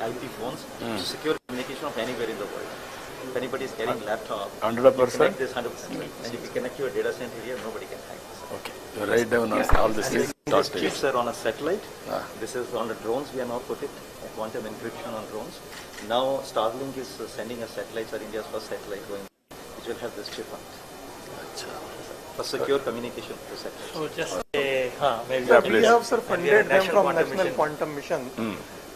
IP phones to secure communication of anywhere in the world. If anybody is carrying laptop, 100%. connect this 100%. And if you connect your data center here, nobody can hack this. Okay. You write down all these things. These chips are on a satellite. This is on the drones. We are now put it quantum encryption on drones. Now Starlink is sending a satellite, or India's first satellite going, which will have this chip on it. For secure communication to satellites. So just maybe we have funded them from National Quantum Mission.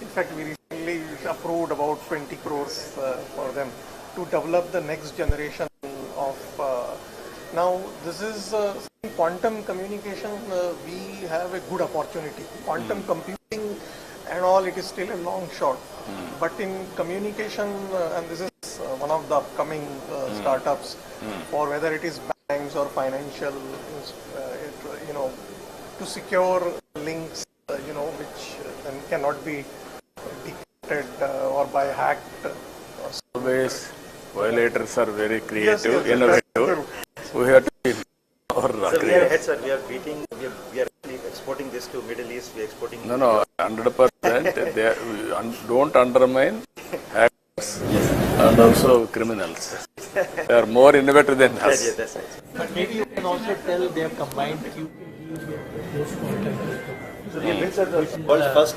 In fact, we recently approved about 20 crores for them to develop the next generation of. Now, this is quantum communication. We have a good opportunity. Quantum computing and all, it is still a long shot. But in communication, and this is one of the upcoming startups, for whether it is banks or financial, to secure links, which then cannot be decrypted or by hacked. Always, violators are very creative, Yes, innovative. We have to be more So we are creative. ahead, sir. We are beating. We are actually exporting this to Middle East. We are exporting. No, 100%. Don't undermine hackers and also criminals. They are more innovative than us. Yeah, that's right. but maybe you can also tell they have combined So we built the world's first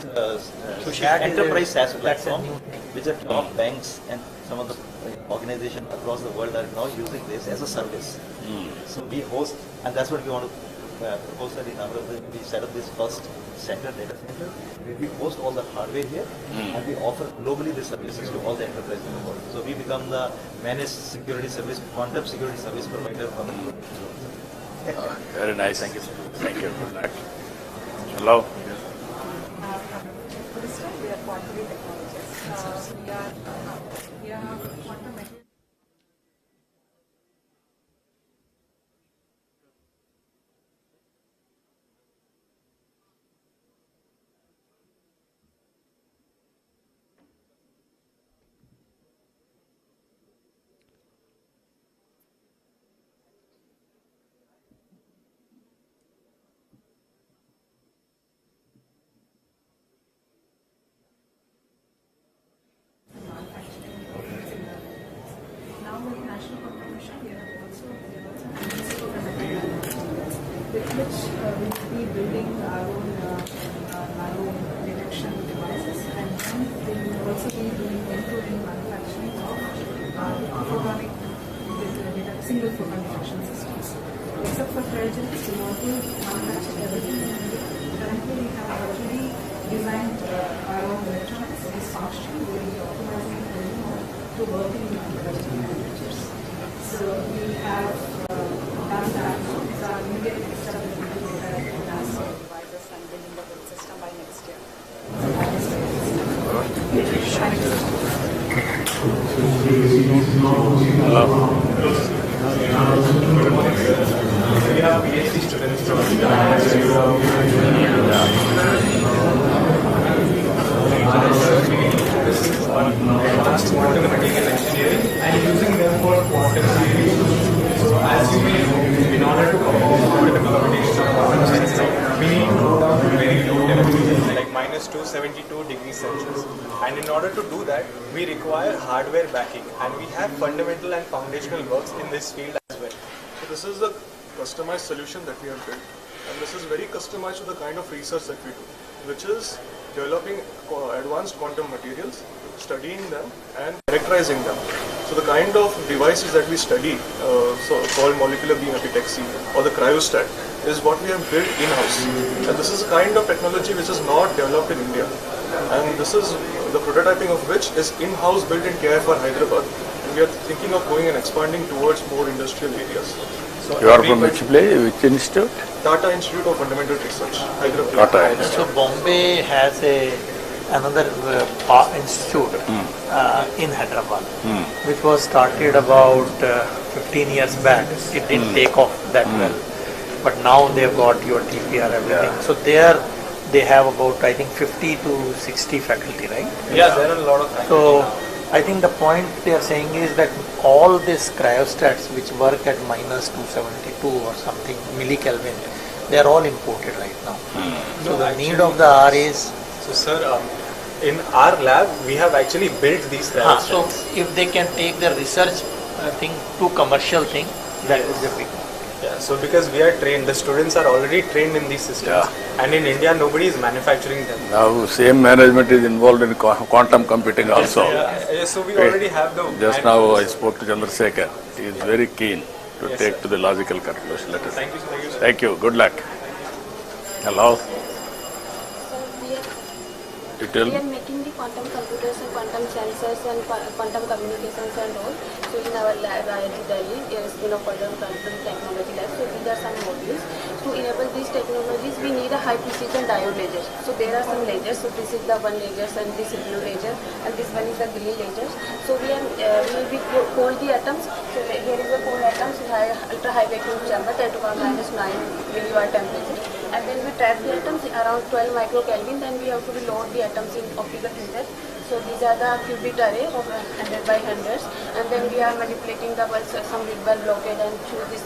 enterprise SaaS platform, which are top banks and some of the organizations across the world are now using this as a service. So we host, and that's what we want to propose that in Amaravati. We set up this first data center, where we host all the hardware here, and we offer globally the services to all the enterprises in the world. So we become the managed security service, quantum security service provider for the world. Very nice. Thank you. Thank you. Good luck. Hello. This time we are quantum technologists. We are quantum materials. Now with National Quantum Mission, we have also with which we will be building our own detection devices, and then we will also be doing end-to-end manufacturing of photonic single photon detection systems. Except for cryogenics, we want to manufacture everything. Currently, we have already designed our own electronics. It is functional. We will be optimizing to work in temperatures. So we have done that. So our immediate next step will be to get our devices and building the whole system by next year. So that is We have PhD students from advanced quantum material engineering and using them for quantum theory. So as you may know, in order to perform quantum computation of quantum science, we need to go down to very low temperatures like -272 degrees Celsius. And in order to do that, we require hardware backing, and we have fundamental and foundational works in this field as well. So this is a customized solution that we have built, and this is very customized to the kind of research that we do, which is developing advanced quantum materials, studying them and characterizing them. So the kind of devices that we study, called molecular beam epitaxy or the cryostat, is what we have built in-house. And this is a kind of technology which is not developed in India. And this is the prototyping of which is in-house built in KIFR Hyderabad. And we are thinking of going and expanding towards more industrial areas. So You are from which place? Which institute? Tata Institute of Fundamental Research, Hyderabad. Tata. So Bombay has another institute in Hyderabad, which was started about 15 years back. It didn't take off that well, but now they've got your TPR, everything. So there they have about, I think, 50 to 60 faculty, right? Yeah, there are a lot of faculty. So I think the point they are saying is that all these cryostats which work at -272 or something millikelvin, they are all imported right now. So the need of the hour is. So sir, in our lab, we have actually built these travel So stands. if they can take the research thing to commercial thing, that would be a big. Yeah, so because we are trained, the students are already trained in these systems, and in India nobody is manufacturing them. Now same management is involved in quantum computing also. So we already have the. Just now I spoke to Chandrasekhar. He is very keen to Yes, take sir. to the logical conclusion. Let us. Thank you, sir. Thank you. Good luck. Hello. You tell We me. are making the quantum computers and quantum sensors and quantum communications and all. So in our lab, IIT Delhi, is quantum technology lab. So these are some modules. To enable these technologies, we need a high precision diode laser. So there are some lasers. So this is the one laser, and this is blue laser, and this one is the green laser. So we will be cold the atoms. So here is the cold atoms with ultra high vacuum chamber, 10 to the power minus 9 milliwatt temperature. And then we trap the atoms around 12 microkelvin. Then we have to load the atoms in optical filter. So these are the qubit array of 100 by 100s, and then we are manipulating the some bit bulb blockade and choose this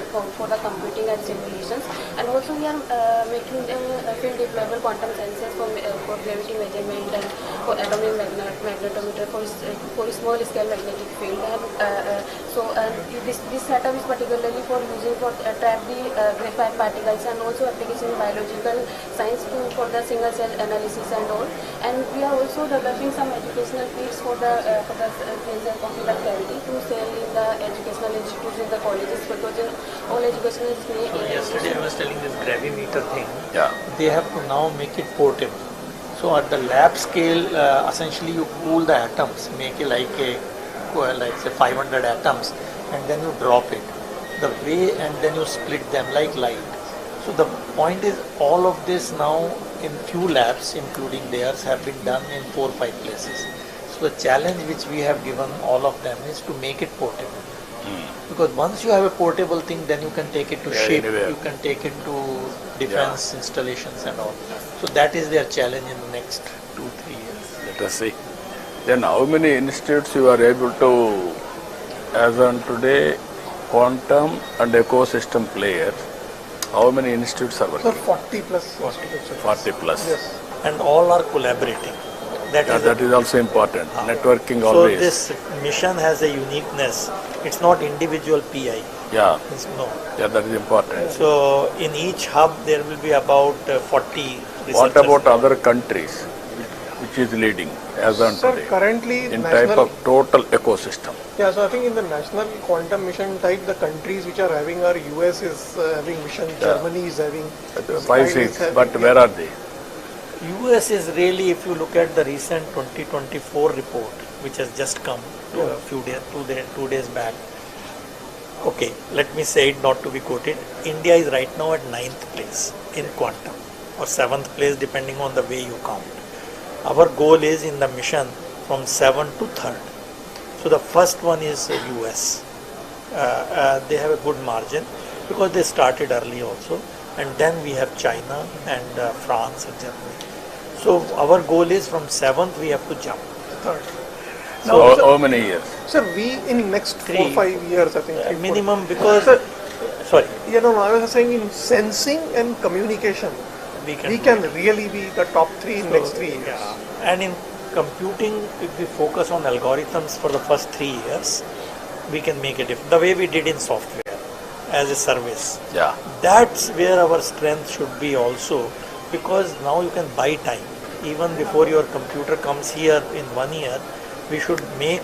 for the computing and simulations. And also we are making field deployable quantum sensors for gravity measurement and for atomic magnetometer for small scale magnetic field. And this setup is particularly for using for trap the graphite particles, and also application in biological science for the single cell analysis and all. And we are also developing some educational fields for the laser optical cavity to sell in the educational institutes in the colleges, because in all educational Yesterday I was telling this gravimeter thing. Yeah. They have to now make it portable. So at the lab scale, essentially you cool the atoms, make it like say 500 atoms, and then you drop it the way, and then you split them like light. So the point is, all of this now in few labs, including theirs, have been done in 4 or 5 places. So the challenge which we have given all of them is to make it portable. Because once you have a portable thing, then you can take it to ship, anywhere. you can take it to defense installations and all. So that is their challenge in the next 2-3 years. Let us see. Then how many institutes you are able to, as on today, quantum and ecosystem players, how many institutes are Sir, working? 40 plus. 40 plus. Yes. And all are collaborating. That Yeah, is that is also important. Networking so always. this mission has a uniqueness. It's not individual PI. Yeah, No. yeah, that is important. So in each hub there will be about 40 researchers. What about other countries? Which is leading as on Sir, today? currently In national, type of total ecosystem. yeah, so I think in the national quantum mission type, the countries which are having are US is having mission, Germany is having, 5, Spain is 6, having, but where are they? US is really, if you look at the recent 2024 report, which has just come a few days, 2 days back. Okay, let me say it not to be quoted. India is right now at 9th place in quantum, or 7th place depending on the way you count. Our goal is in the mission from 7th to 3rd. So the first one is US. They have a good margin because they started early also. And then we have China and France and Germany. So our goal is from 7th we have to jump. third. So how many years? Sir, we in next 4-5 years, I think. 3-4. Minimum, because, Sir, sorry, I was saying in sensing and communication, we can really be the top 3 in next 3 years. Yeah. And in computing, if we focus on algorithms for the first 3 years, we can make a difference. The way we did in software as a service. Yeah. That's where our strength should be also, because now you can buy time. Even before your computer comes here in 1 year, we should make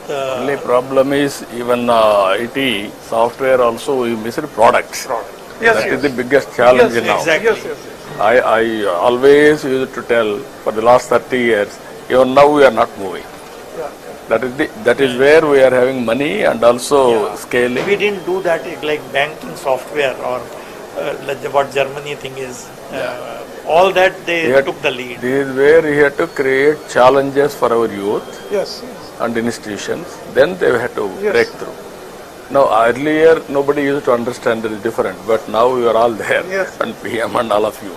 the... Only problem is even IT, software also, we miss products. Yes, That yes. is the biggest challenge now. exactly. Yes, yes, yes. I always used to tell for the last 30 years, even now we are not moving. Yeah. That is where we are having money and also scaling. We didn't do that like banking software or like what Germany thing is. All that they took the lead. This is where we have to create challenges for our youth Yes, yes. and institutions. Then they have to Yes. break through. Now earlier nobody used to understand that it's different, but now we are all there, Yes. and PM and all of you.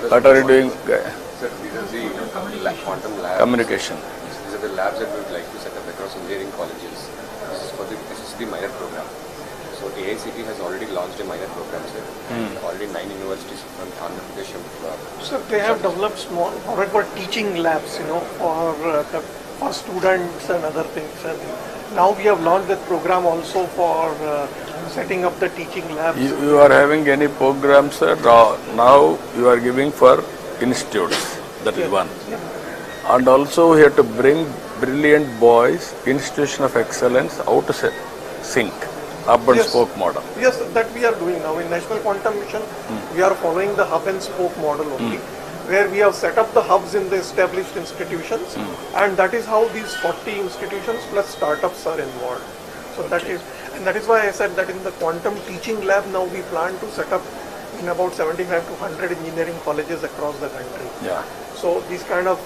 What are you doing? Sir, these are the quantum labs. Communication. These are the labs that we would like to set up across engineering colleges. This is the minor program. So AICT has already launched a minor program, sir. Already 9 universities from Andhra Pradesh. So they have developed small, what I call teaching labs, for students and other things. And now we have launched that program also for setting up the teaching labs. You are having any programs, sir? Now you are giving for institutes. That is one. And also we have to bring brilliant boys, institution of excellence, out to sync, urban spoke model. Yes, that we are doing now. In National Quantum Mission, we are following the hub and spoke model only, where we have set up the hubs in the established institutions, and that is how these 40 institutions plus startups are involved. So that is why I said that in the quantum teaching lab now we plan to set up in about 75 to 100 engineering colleges across the country. Yeah. So these kind of,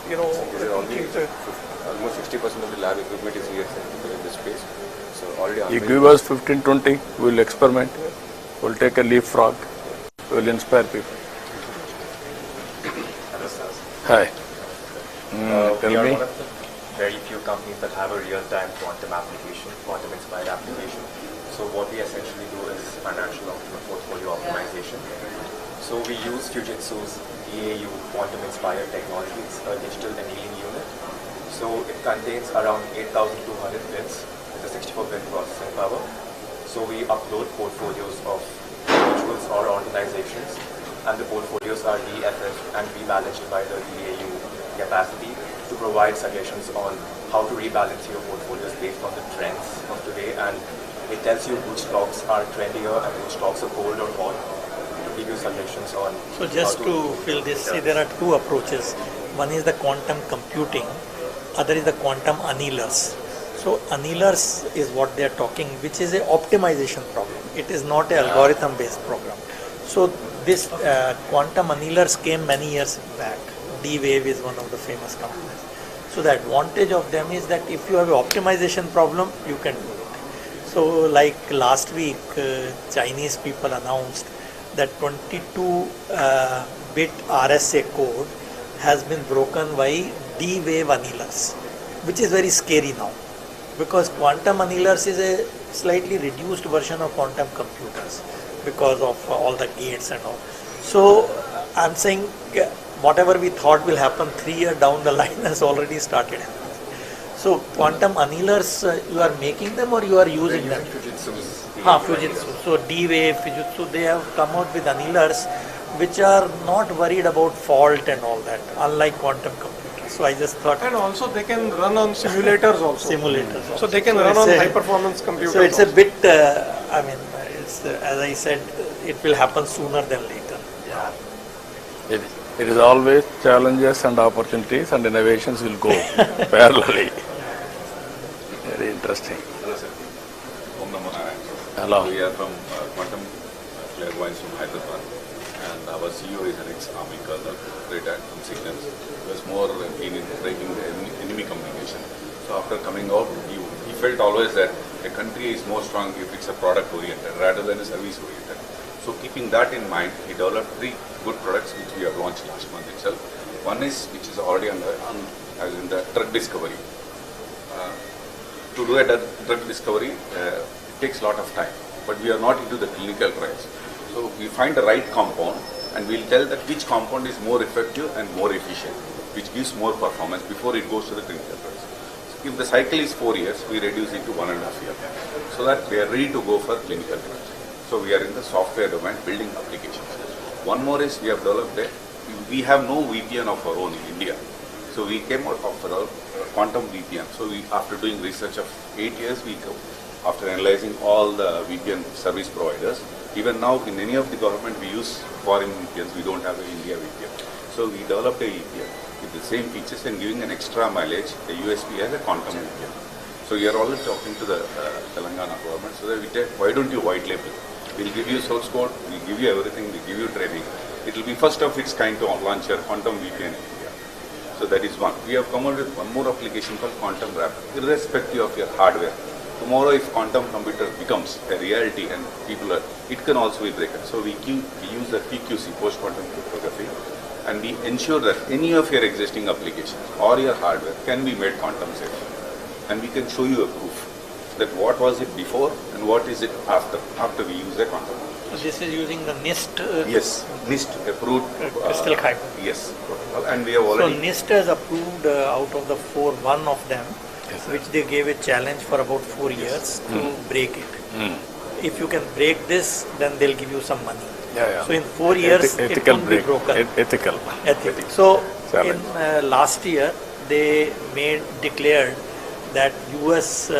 Almost 60% of the lab equipment is here in this space. So already You give us 15-20, we will experiment. We will take a leapfrog. We will inspire people. Hi. Tell We are me. one of the very few companies that have a real-time quantum application, quantum-inspired application. So what we essentially do is financial portfolio optimization. So we use Fujitsu's DAU quantum-inspired technology. It's a digital annealing unit. So it contains around 8,200 bits with a 64-bit processing power. So we upload portfolios of individuals or organizations, and the portfolios are DFF and rebalanced by the DAU capacity to provide suggestions on how to rebalance your portfolios based on the trends of today, and it tells you which stocks are trendier and which stocks are cold or hot to give you suggestions on. So just to fill this, see, there are two approaches. One is the quantum computing, other is the quantum annealers. So annealers is what they are talking, which is an optimization problem. It is not an algorithm based program. So this quantum annealers came many years back. D-Wave is one of the famous companies. So the advantage of them is that if you have an optimization problem, you can do it. So like last week, Chinese people announced that 22-bit RSA code has been broken by D-Wave annealers, which is very scary now, because quantum annealers is a slightly reduced version of quantum computers because of all the gates and all. So I'm saying whatever we thought will happen 3 years down the line has already started happening. So quantum annealers, you are making them or you are using them? Fujitsu. So D-Wave, Fujitsu, they have come out with annealers which are not worried about fault and all that, unlike quantum computers. So I just thought. And also they can run on simulators also. So they can run on high performance computers. So it's a bit, it's, as I said, it will happen sooner than later. Yeah. It is always challenges and opportunities, and innovations will go parallelly. Very interesting. Hello, sir. Om Namo Narayan. Hello. We are from Quantum Clairvoyance from Hyderabad, and our CEO is an ex-army colonel, retired from Signals. He was more keen in breaking the enemy communication. So after coming out, he felt always that a country is more strong if it's a product-oriented rather than a service-oriented. So keeping that in mind, he developed 3 good products which we have launched last month itself. One is, which is already as in the drug discovery. To do a drug discovery, it takes a lot of time, but we are not into the clinical trials. So we find the right compound, and we'll tell that which compound is more effective and more efficient, which gives more performance before it goes to the clinical trials. So if the cycle is 4 years, we reduce it to 1.5 years, so that we are ready to go for clinical trials. So we are in the software domain building applications. One more is we have developed we have no VPN of our own in India. So we came out of our quantum VPN. So after doing research of 8 years, after analyzing all the VPN service providers, even now in any of the government we use foreign VPNs, we don't have an India VPN. So we developed a VPN with the same features and giving an extra mileage, a USB as a quantum VPN. So we are already talking to the Telangana government, so that we tell, why don't you white label? We'll give you source code, we'll give you everything, we'll give you training. It will be first of its kind to launch your quantum VPN in India. So that is one. We have come out with one more application called Quantum Wrap, irrespective of your hardware. Tomorrow if quantum computer becomes a reality and it can also be broken. So we use the PQC, post-quantum cryptography, and we ensure that any of your existing applications or your hardware can be made quantum safe. And we can show you a proof. that what was it before and what is it after we use the quantum. So this is using the NIST. Yes, NIST approved. Crystal Kite. Yes, and we have So already. NIST has approved out of the 4, one of them, which they gave a challenge for about 4 years to break it. If you can break this, then they'll give you some money. So in 4 years, it won't be broken. Ethical. So Challenge. in last year, they declared that US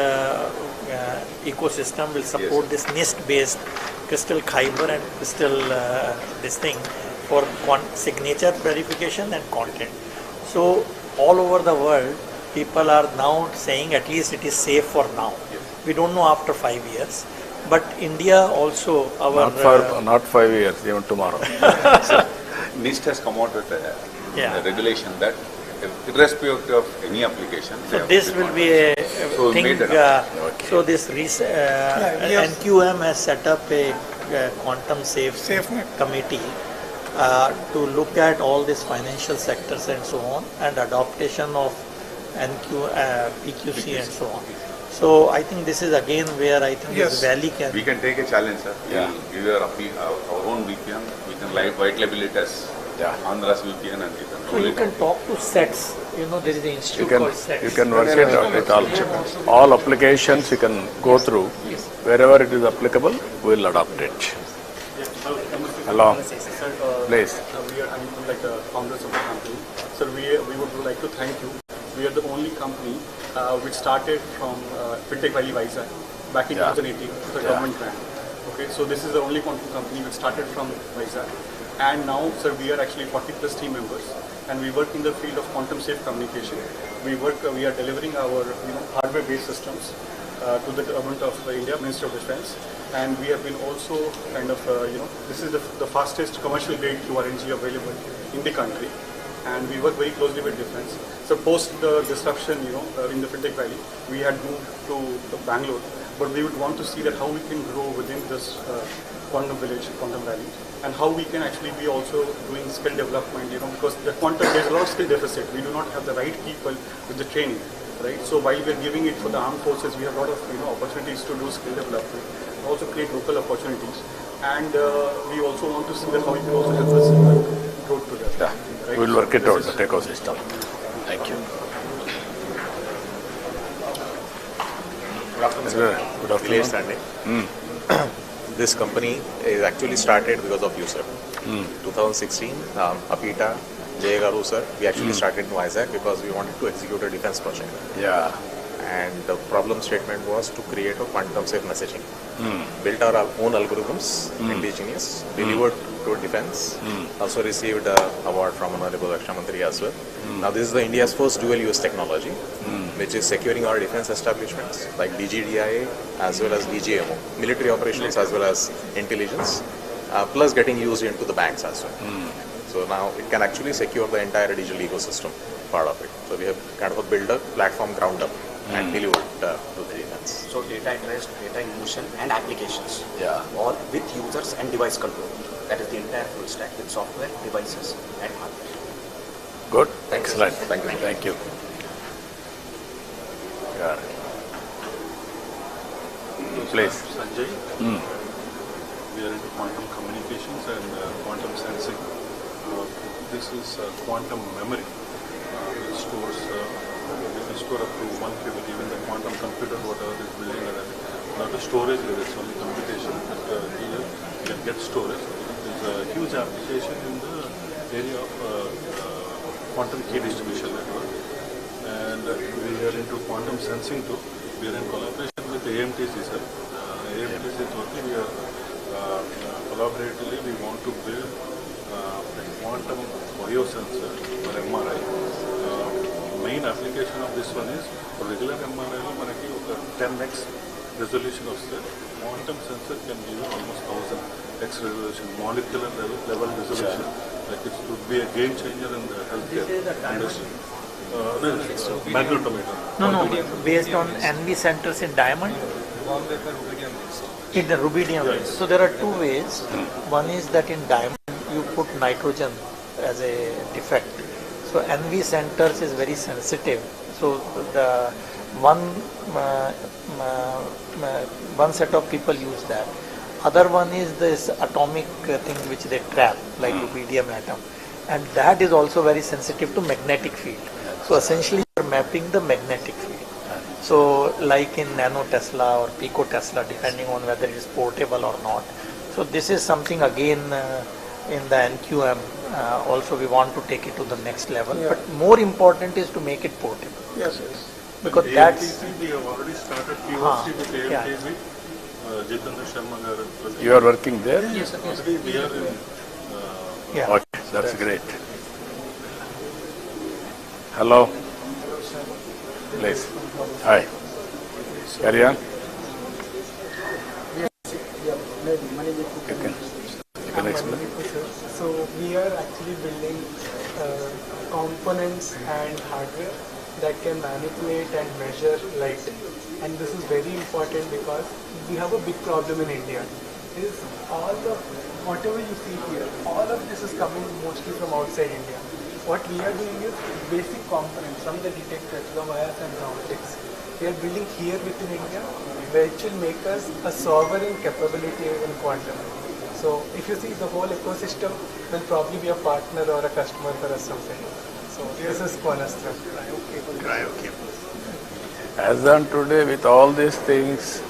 ecosystem will support this NIST-based crystal fiber and crystal this thing for signature verification and content. So all over the world, people are now saying at least it is safe for now. We don't know after 5 years. But India also, our... Not 5 years, even tomorrow. NIST has come out with a regulation that irrespective of any application. So this will be a thing. So this NQM has set up a quantum safe committee to look at all these financial sectors and so on, and adaptation of PQC and so on. So I think this is again where I think this valley can... We can take a challenge, sir. We'll give our own VPN. We can white label it as Andhra's VPN and we can So you can talk to SETs. You know, there is an institute called SETs. You can work it out with all applications you can go through. Wherever it is applicable, we will adopt it. Hello. Please. We are like the founders of the company. Sir, we would like to thank you. We are the only company which started from Fintech Valley Vizag back in 2018 with a government grant. Okay, so this is the only quantum company which started from Vizag. And now, sir, we are actually 40 plus team members, and we work in the field of quantum safe communication. We are delivering our hardware-based systems to the government of India, Ministry of Defence, and we have been also kind of this is the fastest commercial grade QRNG available in the country, and we work very closely with Defence. So post the disruption, in the Fintech Valley, we had moved to Bangalore, but we would want to see that how we can grow within this quantum village, quantum valley, and how we can actually be also doing skill development, because the quantum, there's a lot of skill deficit. We do not have the right people with the training, right? So while we're giving it for the armed forces, we have a lot of opportunities to do skill development, and also create local opportunities, and we also want to see that how you can also help us grow together. Right? We'll work it out, the ecosystem. Thank you. Good afternoon. This company is actually started because of you, sir. 2016, Apita, Jay Garu, sir, we actually started in Vizag because we wanted to execute a defense project. And the problem statement was to create a quantum safe messaging. Built our own algorithms, indigenous, delivered to defense, also received an award from Honorable Raksha Mantri as well. Now this is India's first dual use technology, which is securing our defense establishments like DGDIA as well as DGMO, military operations as well as intelligence, plus getting used into the banks as well. So now it can actually secure the entire digital ecosystem part of it. So we have kind of built a platform ground up and delivered to the defense. So data at rest, data in motion and applications, all with users and device control. That is the entire full stack with software, devices and hardware. Good. Excellent. Thank you. Thank you. Please. Sanjay. We are into quantum communications and quantum sensing. This is quantum memory, which stores, we can store up to 1 qubit, even the quantum computer, whatever is building and everything. Not the storage, there is only computation, but here you can get storage. There is a huge application in the area of quantum key distribution network. And we are into quantum sensing too. We are in collaboration with AMTC, sir. AMTC Turkey, we are collaboratively, we want to build a quantum biosensor for MRI. Main application of this one is for regular MRI, manaki 10x resolution of the quantum sensor can give you almost 1000x resolution, molecular level resolution. Like it would be a game changer in the healthcare industry. Magnetometer. No, based on NV centers in diamond? In the rubidium based. So there are two ways. One is that in diamond you put nitrogen as a defect. So NV centers is very sensitive. So the one one set of people use that. Other one is this atomic thing which they trap, like rubidium atom, and that is also very sensitive to magnetic field. So essentially, you are mapping the magnetic field. So like in nano Tesla or pico Tesla, depending on whether it is portable or not. So this is something again in the NQM. Also, we want to take it to the next level. Yeah. But more important is to make it portable. Yes, yes. Because ALTC, that's we have already started POC with ALTC. yeah. Jitendra Sharma garu. You are working there? Yes, yes. Already we are in. Yeah. Okay, that's great. Hello. Please. Hi. Carry on. You can explain. So we are actually building components and hardware that can manipulate and measure light. And this is very important because we have a big problem in India. Is whatever you see here, all of this is coming mostly from outside India. What we are doing is basic components from the detectors, the wires and the optics. We are building here within India, which will make us a sovereign capability in quantum. So if you see the whole ecosystem, will probably be a partner or a customer for us someday. So this is cornerstone. As on today, with all these things,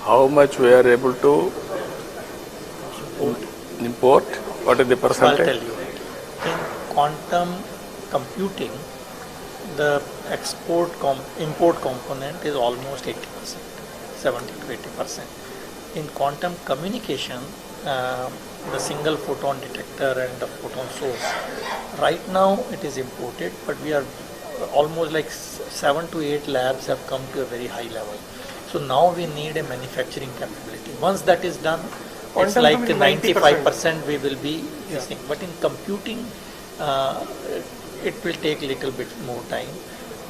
how much we are able to import? What is the I'll percentage? tell you. In quantum computing, the import component is almost 80%, 70 to 80%. In quantum communication, the single photon detector and the photon source, right now it is imported, but we are almost like 7 to 8 labs have come to a very high level. So now we need a manufacturing capability. Once that is done, it's like 95% we will be using. But in computing, it will take a little bit more time,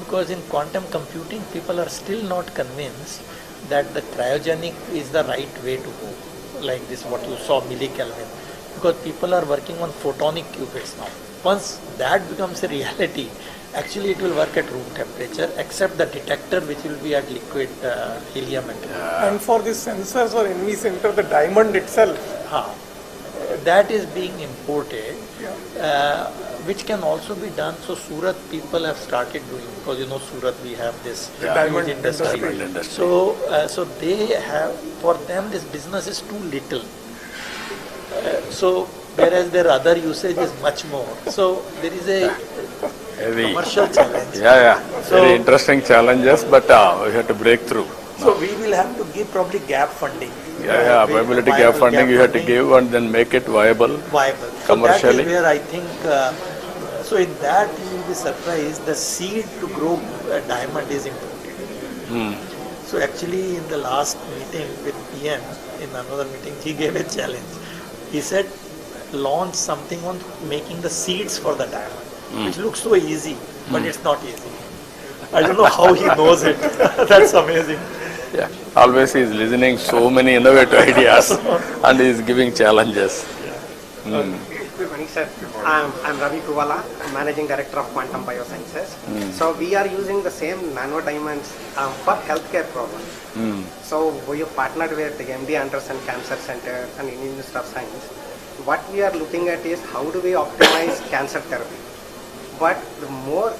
because in quantum computing people are still not convinced that the cryogenic is the right way to go, like this what you saw millikelvin, because people are working on photonic qubits now. Once that becomes a reality, actually it will work at room temperature, except the detector which will be at liquid helium. And for these sensors or NV center, the diamond itself, that is being imported, which can also be done. So Surat people have started doing, because you know Surat we have this diamond huge industry. So they have, for them this business is too little. So whereas their other usage is much more. So there is a commercial challenge. So, very interesting challenges, but we have to break through. So we will have to give probably gap funding. Viability gap funding you have to give and then make it viable. Commercially. So that is where I think, so in that you will be surprised, the seed to grow a diamond is important. So actually in the last meeting with PM, in another meeting, he gave a challenge. He said, launch something on making the seeds for the diamond, which looks so easy, but it's not easy. I don't know how he knows it. That's amazing. Yeah, always he is listening so many innovative ideas and he is giving challenges. Good morning, sir. I'm Ravi Kuvala, Managing Director of Quantum Biosciences. So we are using the same nano diamonds for healthcare problems. So we have partnered with the MD Anderson Cancer Center and Indian Institute of Science. What we are looking at is how do we optimize cancer therapy. But the more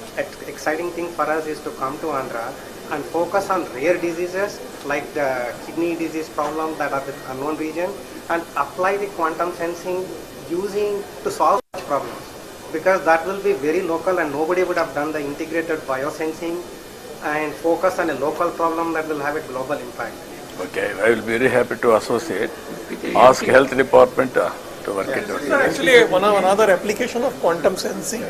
exciting thing for us is to come to Andhra and focus on rare diseases like the kidney disease problem that are the unknown region, and apply the quantum sensing using to solve such problems, because that will be very local and nobody would have done the integrated biosensing and focus on a local problem that will have a global impact. Okay, I will be very happy to associate. Ask health department to work it out. so actually another application of quantum sensing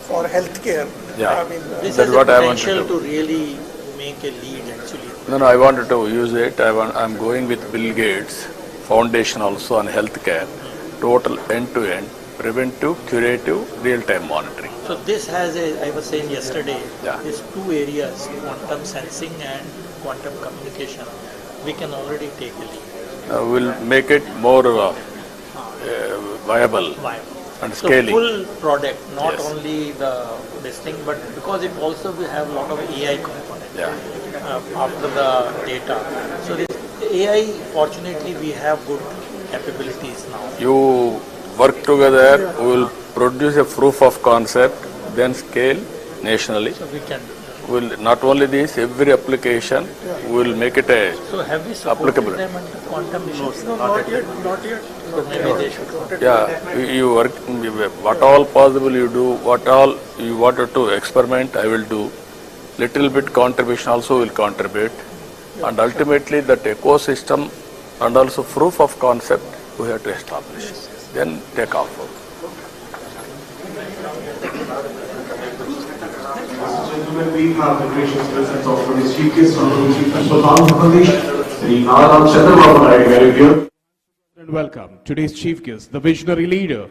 for healthcare. Yeah, This that's has what a I want to potential do. to really make a lead actually. No, I wanted to use it. I'm going with Bill Gates Foundation also on healthcare, total end-to-end, preventive, curative, real-time monitoring. So this has I was saying yesterday, these two areas, quantum sensing and quantum communication, we can already take a lead. We'll make it more viable And so scaling. full product, not Yes. only this thing, but because it also will have a lot of AI component after the data. So this AI, fortunately, we have good capabilities now. You work together, we will produce a proof of concept, then scale nationally. So we can do. Will not only this, every application will make it a So have we supported applicable. them under quantum issues? No, not yet, not yet. So maybe they should. Yeah, you work, what all possible you do, what all you wanted to experiment, I will do. Little bit contribution also will contribute. And ultimately that ecosystem and also proof of concept we have to establish. Then take off. Gentlemen, we have the gracious presence of today's Chief Guest, Honorable Chief Minister of Andhra Pradesh, Shri Nara Chandrababu Naidu garu here. And welcome today's Chief Guest, the visionary leader,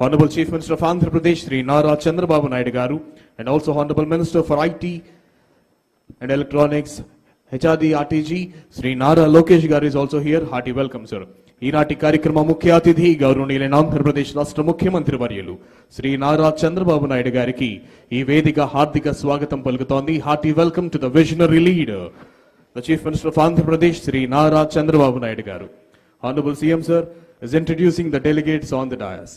Honorable Chief Minister of Andhra Pradesh, Shri Nara Chandrababu Naidu garu, and also Honorable Minister for IT and Electronics, HRD RTG, Shri Nara Lokesh garu is also here. Hearty welcome, sir. ఈనాటి కార్యక్రమ ముఖ్య అతిథి గౌరవనీయులైన ఆంధ్రప్రదేశ్ రాష్ట్ర ముఖ్యమంత్రి వర్యులు శ్రీ నారా చంద్రబాబు నాయుడు గారికి ఈ వేదిక హార్దిక స్వాగతం పలుకుతోంది. Hearty welcome to the visionary leader, the chief minister of Andhra Pradesh Shri Nara Chandrababu Naidu garu. Honorable CM sir is introducing the delegates on the dais.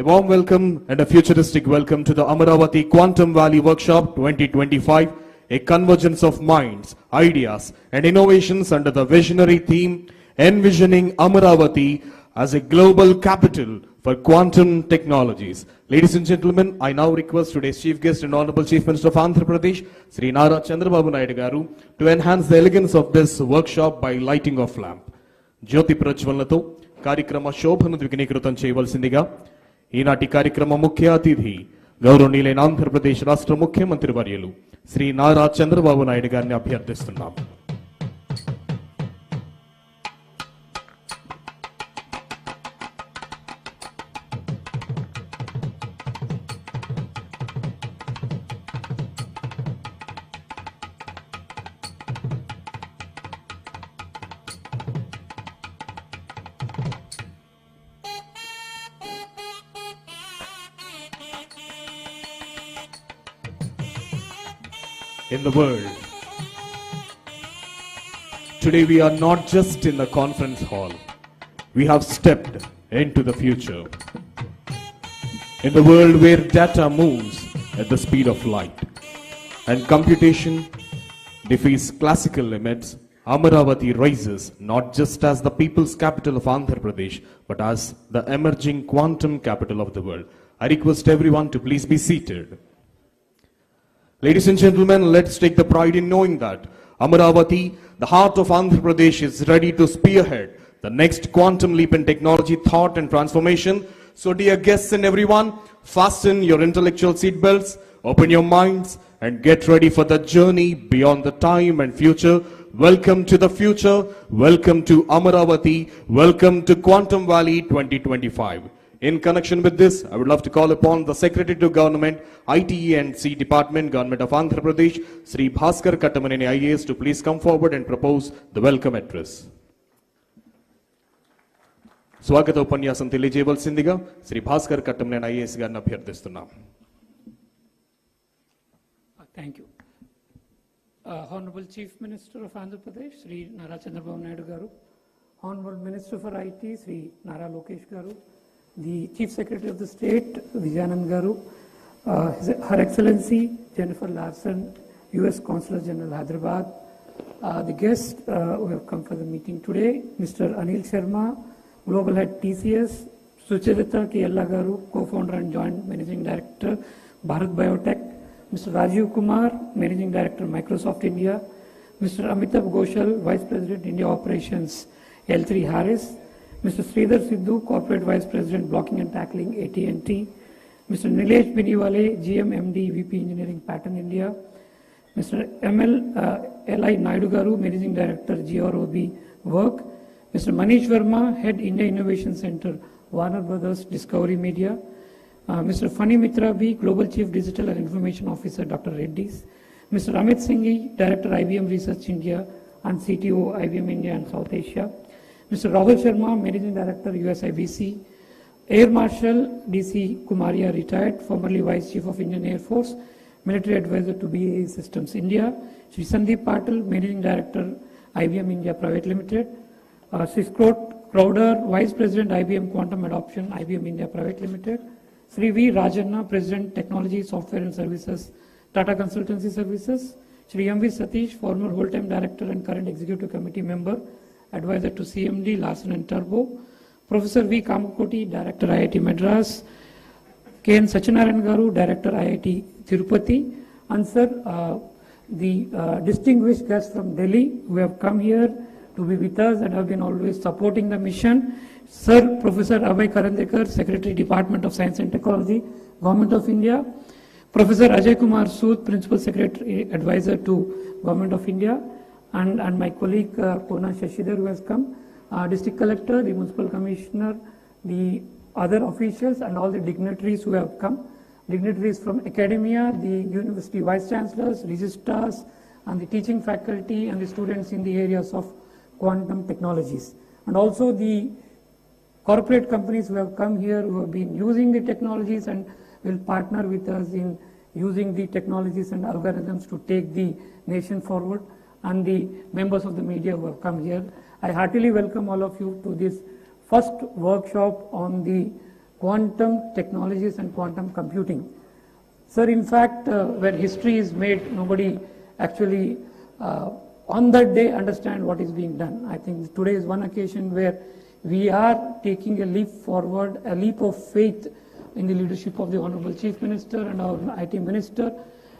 A warm welcome and a futuristic welcome to the Amaravati Quantum Valley Workshop 2025. A convergence of minds, ideas and innovations under the visionary theme envisioning Amaravati as a global capital for quantum technologies. Ladies and gentlemen, I now request today's chief guest and Honorable Chief Minister of Andhra Pradesh, Sri Nara Chandrababu Naidu garu, to enhance the elegance of this workshop by lighting of lamp. Jyoti Prajwalnato కార్యక్రమ శోభను ద్విగుణీకృతం చేయవలసిందిగా ఈనాటి కార్యక్రమ ముఖ్య అతిథి గౌరవనీయులైన ఆంధ్రప్రదేశ్ రాష్ట్ర ముఖ్యమంత్రి వర్యులు శ్రీ నారా చంద్రబాబు నాయుడు గారిని అభ్యర్థిస్తున్నాం. In the world, today we are not just in the conference hall, we have stepped into the future. In the world where data moves at the speed of light and computation defies classical limits, Amaravati rises not just as the people's capital of Andhra Pradesh, but as the emerging quantum capital of the world. I request everyone to please be seated. Ladies and gentlemen, let's take the pride in knowing that Amaravati, the heart of Andhra Pradesh, is ready to spearhead the next quantum leap in technology, thought and transformation. So dear guests and everyone, fasten your intellectual seatbelts, open your minds and get ready for the journey beyond the time and future. Welcome to the future, welcome to Amaravati, welcome to Quantum Valley 2025. In connection with this, I would love to call upon the Secretary to Government, ITE and C Department, Government of Andhra Pradesh, Sri Bhaskar Kattamaneni IAS, to please come forward and propose the welcome address. స్వాగత ఉపన్యాసం తెలియజేయవలసిందిగా Shri Bhaskar Kattamaneni IAS గారిని అభ్యర్థిస్తున్నాం. Thank you. Honorable Chief Minister of Andhra Pradesh, Sri Nara Chandrababu Naidu garu, Honorable Minister for IT, Sri Nara Lokesh garu, the Chief Secretary of the State, Vijayanand garu, Her Excellency Jennifer Larson, U.S. Consul General Hyderabad, the guests who have come for the meeting today, Mr. Anil Sharma, Global Head TCS, Sucharita Kiella garu, Co-founder and Joint Managing Director, Bharat Biotech, Mr. Rajiv Kumar, Managing Director, Microsoft India, Mr. Amitabh Ghoshal, Vice President, India Operations, L3 Harris, Mr. Sridhar Sidhu, Corporate Vice President, Blocking and Tackling, AT&T, Mr. Nilesh Biniwale, GM MD, VP Engineering, Pattern India, Mr. L.I. Naidu garu, Managing Director, GROB Work, Mr. Manish Verma, Head India Innovation Center, Warner Brothers Discovery Media, Mr. Fani Mitra B, Global Chief Digital and Information Officer, Dr. Reddy's, Mr. Amit Singhi, Director, IBM Research India and CTO, IBM India and South Asia, Mr. Rahul Sharma, Managing Director, USIBC, Air Marshal DC Kumaria, retired, formerly Vice Chief of Indian Air Force, Military Advisor to BAE Systems India, Shri Sandeep Patil, Managing Director, IBM India Private Limited, Sri Crowder, Vice President, IBM Quantum Adoption, IBM India Private Limited, Sri V. Rajanna, President, Technology, Software and Services, Tata Consultancy Services, Shri M. V. Satish, former whole-time Director and current Executive Committee Member, Advisor to CMD, Larsen and Turbo, Professor V. Kamakoti, Director, IIT Madras, K.N. Sachinarayan Garu, Director, IIT Tirupati, and sir, the distinguished guests from Delhi who have come here to be with us and have been always supporting the mission. Sir, Professor Abhay Karandekar, Secretary, Department of Science and Technology, Government of India, Professor Ajay Kumar Sood, Principal Secretary, Advisor to Government of India, and my colleague Kona Shashidhar who has come, District Collector, the Municipal Commissioner, the other officials and all the dignitaries who have come, dignitaries from academia, the university vice chancellors, registrars, and the teaching faculty and the students in the areas of quantum technologies, and also the corporate companies who have come here, who have been using the technologies and will partner with us in using the technologies and algorithms to take the nation forward, and the members of the media who have come here. I heartily welcome all of you to this first workshop on the quantum technologies and quantum computing. Sir, in fact, where history is made, nobody actually on that day understand what is being done. I think today is one occasion where we are taking a leap forward, a leap of faith in the leadership of the Honorable Chief Minister and our IT Minister,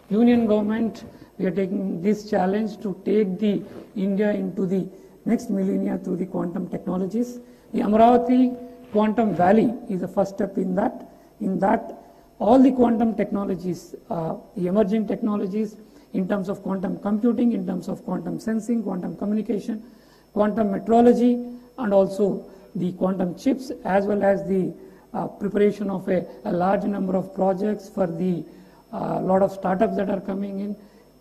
Union Government. We are taking this challenge to take the India into the next millennia through the quantum technologies. The Amaravati Quantum Valley is the first step in that. In that, all the quantum technologies, the emerging technologies in terms of quantum computing, in terms of quantum sensing, quantum communication, quantum metrology, and also the quantum chips, as well as the preparation of a large number of projects for the lot of startups that are coming in,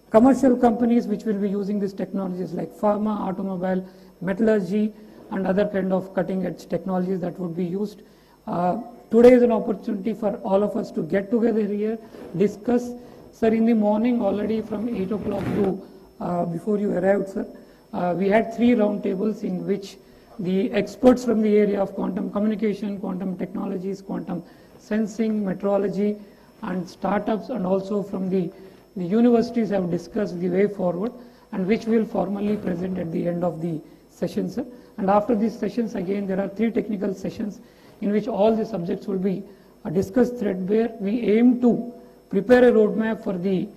commercial companies which will be using these technologies like pharma, automobile, metallurgy, and other kind of cutting edge technologies that would be used. Today is an opportunity for all of us to get together here, discuss. Sir, in the morning already from 8 o'clock to before you arrived, sir, we had 3 round tables in which the experts from the area of quantum communication, quantum technologies, quantum sensing, metrology, and startups, and also from the universities have discussed the way forward, and which we will formally present at the end of the session, sir. And after these sessions, again, there are 3 technical sessions in which all the subjects will be discussed threadbare. We aim to prepare a roadmap for the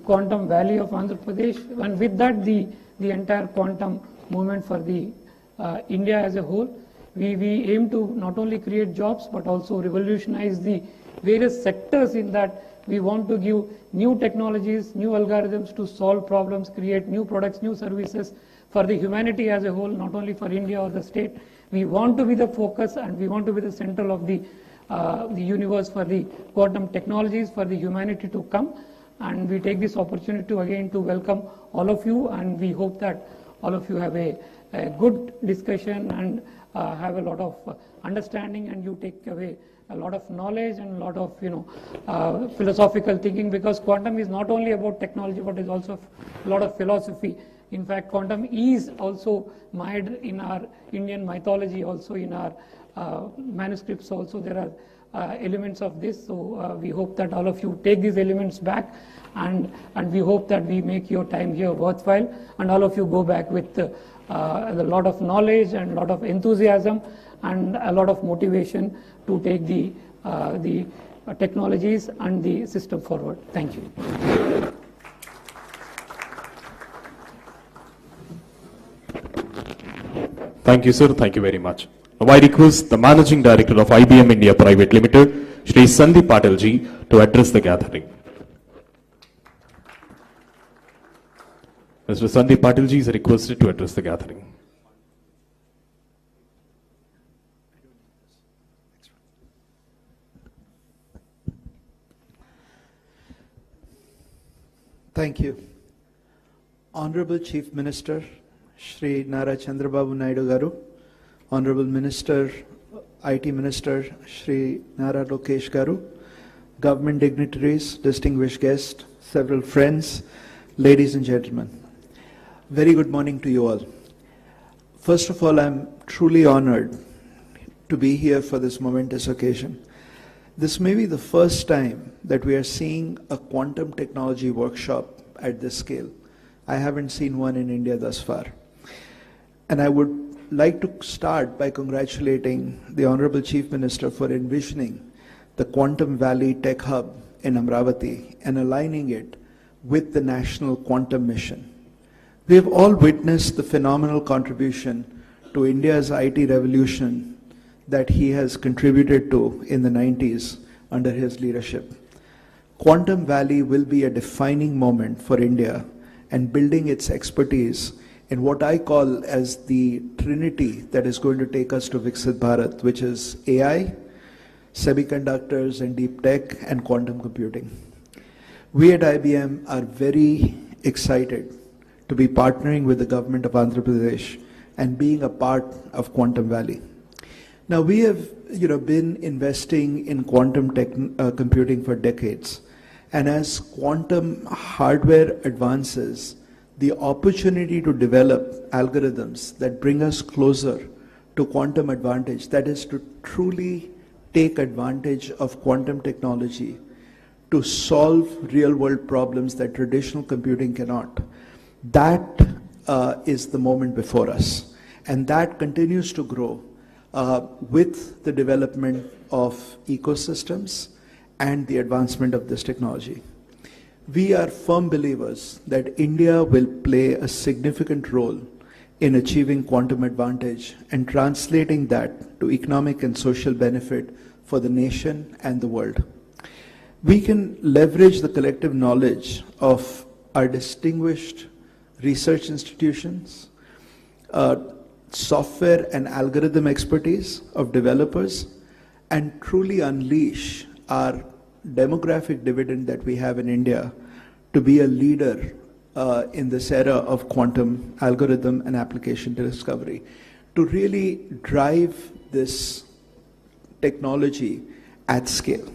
quantum valley of Andhra Pradesh, and with that the entire quantum movement for the India as a whole. We aim to not only create jobs but also revolutionize the various sectors in that. We want to give new technologies, new algorithms to solve problems, create new products, new services for the humanity as a whole, not only for India or the state. We want to be the focus and we want to be the center of the universe for the quantum technologies, for the humanity to come. And we take this opportunity to again to welcome all of you, and we hope that all of you have a good discussion and have a lot of understanding, and you take away a lot of knowledge and a lot of philosophical thinking, because quantum is not only about technology but is also a lot of philosophy. In fact, quantum is also mired in our Indian mythology, also in our manuscripts also there are elements of this. So we hope that all of you take these elements back, and we hope that we make your time here worthwhile, and all of you go back with a lot of knowledge and a lot of enthusiasm and a lot of motivation to take the technologies and the system forward. Thank you. Thank you, sir. Thank you very much. Now I request the Managing Director of IBM India Private Limited, Shri Sandeep Patil ji, to address the gathering. Mr. Sandeep Patil ji is requested to address the gathering. Thank you. Honorable Chief Minister, Shri Chandrababu Garu, Honorable Minister, IT Minister Shri Nara Lokesh Garu, government dignitaries, distinguished guests, several friends, ladies and gentlemen. Very good morning to you all. First of all, I'm truly honored to be here for this momentous occasion. This may be the first time that we are seeing a quantum technology workshop at this scale. I haven't seen one in India thus far. And I would like to start by congratulating the Honorable Chief Minister for envisioning the Quantum Valley Tech Hub in Amaravati and aligning it with the National Quantum Mission. We have all witnessed the phenomenal contribution to India's IT revolution that he has contributed to in the 90s under his leadership. Quantum Valley will be a defining moment for India and building its expertise in what I call as the trinity that is going to take us to Viksit Bharat, which is AI, semiconductors and deep tech, and quantum computing. We at IBM are very excited to be partnering with the government of Andhra Pradesh and being a part of Quantum Valley. Now we have been investing in quantum computing for decades, and as quantum hardware advances, the opportunity to develop algorithms that bring us closer to quantum advantage, that is to truly take advantage of quantum technology to solve real-world problems that traditional computing cannot. That is the moment before us, and that continues to grow with the development of ecosystems and the advancement of this technology. We are firm believers that India will play a significant role in achieving quantum advantage and translating that to economic and social benefit for the nation and the world. We can leverage the collective knowledge of our distinguished research institutions, software and algorithm expertise of developers, and truly unleash our demographic dividend that we have in India to be a leader in this era of quantum algorithm and application discovery, to really drive this technology at scale.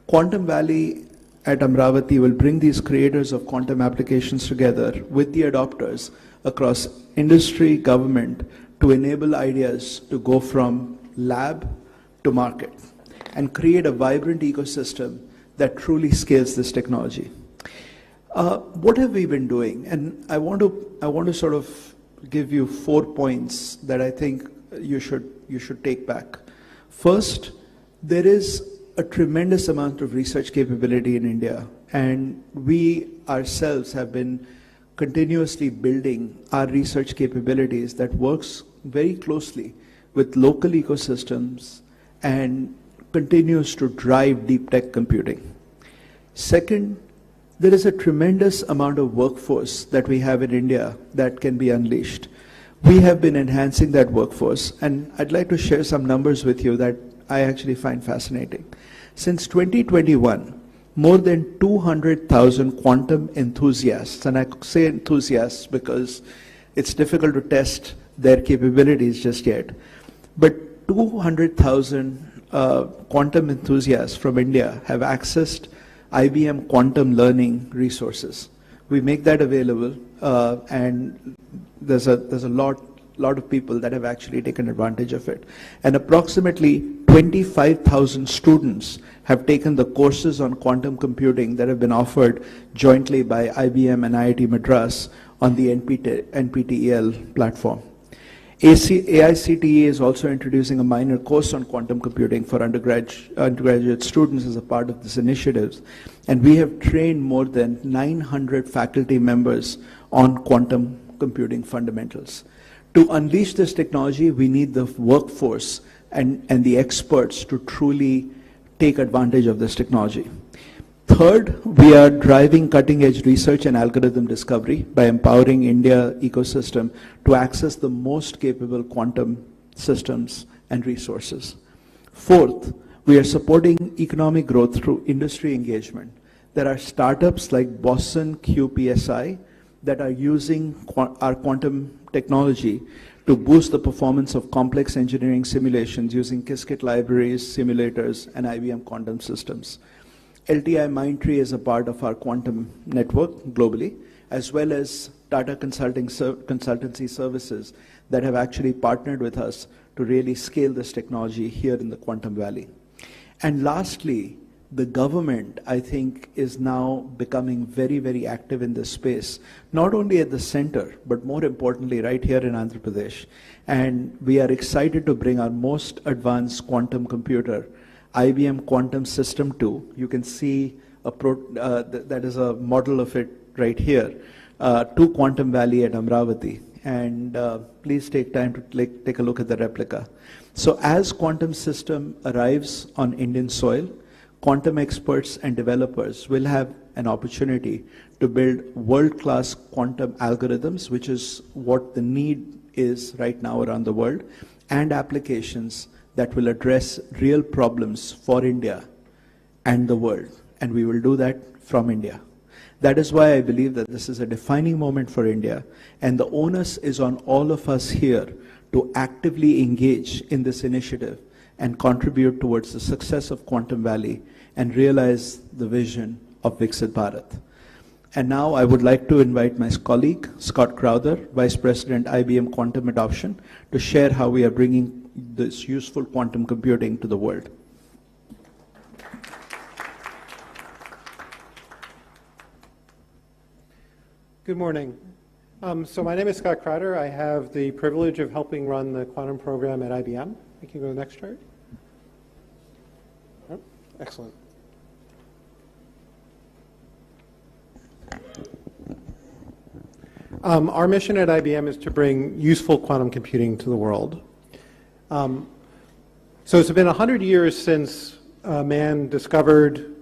Quantum Valley at Amaravati will bring these creators of quantum applications together with the adopters across industry, government, to enable ideas to go from lab to market and create a vibrant ecosystem that truly scales this technology. What have we been doing? And I want to sort of give you 4 points that I think you should take back. First, there is a tremendous amount of research capability in India, and we ourselves have been continuously building our research capabilities that works very closely with local ecosystems and continues to drive deep tech computing. Second, there is a tremendous amount of workforce that we have in India that can be unleashed. We have been enhancing that workforce, and I'd like to share some numbers with you that I actually find fascinating. Since 2021, more than 200,000 quantum enthusiasts, and I say enthusiasts because it's difficult to test their capabilities just yet, but 200,000 quantum enthusiasts from India have accessed IBM quantum learning resources. We make that available, and there's a lot of people that have actually taken advantage of it. And approximately 25,000 students have taken the courses on quantum computing that have been offered jointly by IBM and IIT Madras on the NPTEL platform. AICTE is also introducing a minor course on quantum computing for undergraduate students as a part of this initiative. And we have trained more than 900 faculty members on quantum computing fundamentals. To unleash this technology, we need the workforce and the experts to truly take advantage of this technology. Third, we are driving cutting-edge research and algorithm discovery by empowering India ecosystem to access the most capable quantum systems and resources. Fourth, we are supporting economic growth through industry engagement. There are startups like Boston QPSI that are using our quantum technology to boost the performance of complex engineering simulations using Qiskit libraries, simulators, and IBM quantum systems. LTI Mindtree is a part of our quantum network globally, as well as Tata Consultancy Services that have actually partnered with us to really scale this technology here in the Quantum Valley. And lastly, the government, I think, is now becoming very, very active in this space, not only at the center, but more importantly, right here in Andhra Pradesh. And we are excited to bring our most advanced quantum computer, IBM Quantum System 2. You can see that is a model of it right here, to Quantum Valley at Amaravati. And please take time to take a look at the replica. So as quantum system arrives on Indian soil, quantum experts and developers will have an opportunity to build world-class quantum algorithms, which is what the need is right now around the world, and applications that will address real problems for India and the world. And we will do that from India. That is why I believe that this is a defining moment for India, and the onus is on all of us here to actively engage in this initiative and contribute towards the success of Quantum Valley and realize the vision of Viksit Bharat. And now I would like to invite my colleague, Scott Crowther, Vice President, IBM Quantum Adoption, to share how we are bringing this useful quantum computing to the world. Good morning. So my name is Scott Crowder. I have the privilege of helping run the quantum program at IBM. We can go to the next chart. Oh, excellent. Our mission at IBM is to bring useful quantum computing to the world. So it's been 100 years since man discovered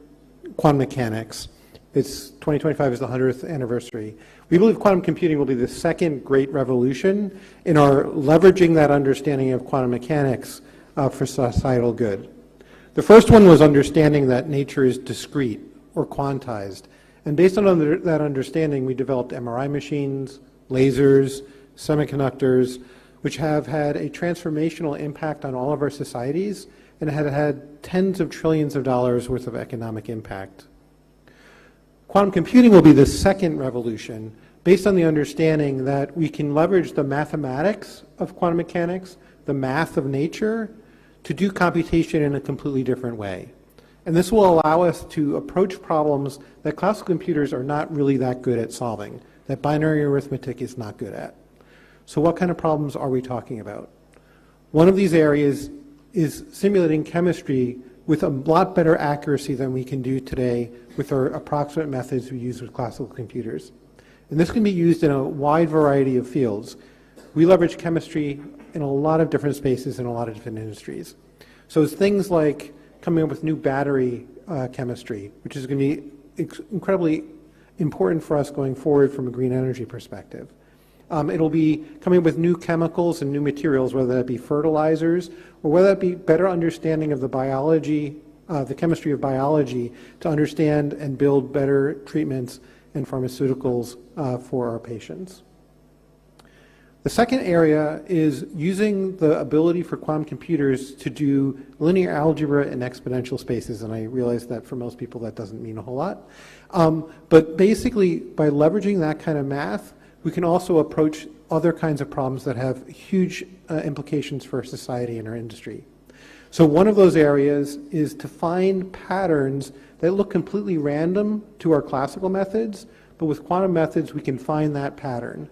quantum mechanics. It's 2025 is the 100th anniversary. We believe quantum computing will be the second great revolution in our leveraging that understanding of quantum mechanics for societal good. The first one was understanding that nature is discrete or quantized. And based on that understanding, we developed MRI machines, lasers, semiconductors, which have had a transformational impact on all of our societies and have had tens of trillions of dollars worth of economic impact. Quantum computing will be the second revolution based on the understanding that we can leverage the mathematics of quantum mechanics, the math of nature, to do computation in a completely different way. And this will allow us to approach problems that classical computers are not really that good at solving, that binary arithmetic is not good at. So what kind of problems are we talking about? One of these areas is simulating chemistry with a lot better accuracy than we can do today with our approximate methods we use with classical computers. And this can be used in a wide variety of fields. We leverage chemistry in a lot of different spaces in a lot of different industries. So it's things like coming up with new battery chemistry, which is going to be incredibly important for us going forward from a green energy perspective. It'll be coming up with new chemicals and new materials, whether that be fertilizers or whether that be better understanding of the biology, the chemistry of biology, to understand and build better treatments and pharmaceuticals for our patients. The second area is using the ability for quantum computers to do linear algebra in exponential spaces, and I realize that for most people that doesn't mean a whole lot. But basically, by leveraging that kind of math, we can also approach other kinds of problems that have huge implications for society and our industry. So one of those areas is to find patterns that look completely random to our classical methods, but with quantum methods we can find that pattern.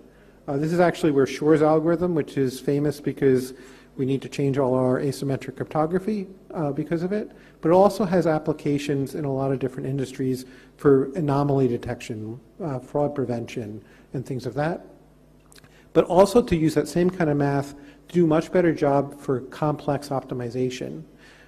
This is actually where Shor's algorithm, which is famous because we need to change all our asymmetric cryptography because of it, but it also has applications in a lot of different industries for anomaly detection, fraud prevention, and things of that. But also to use that same kind of math to do a much better job for complex optimization.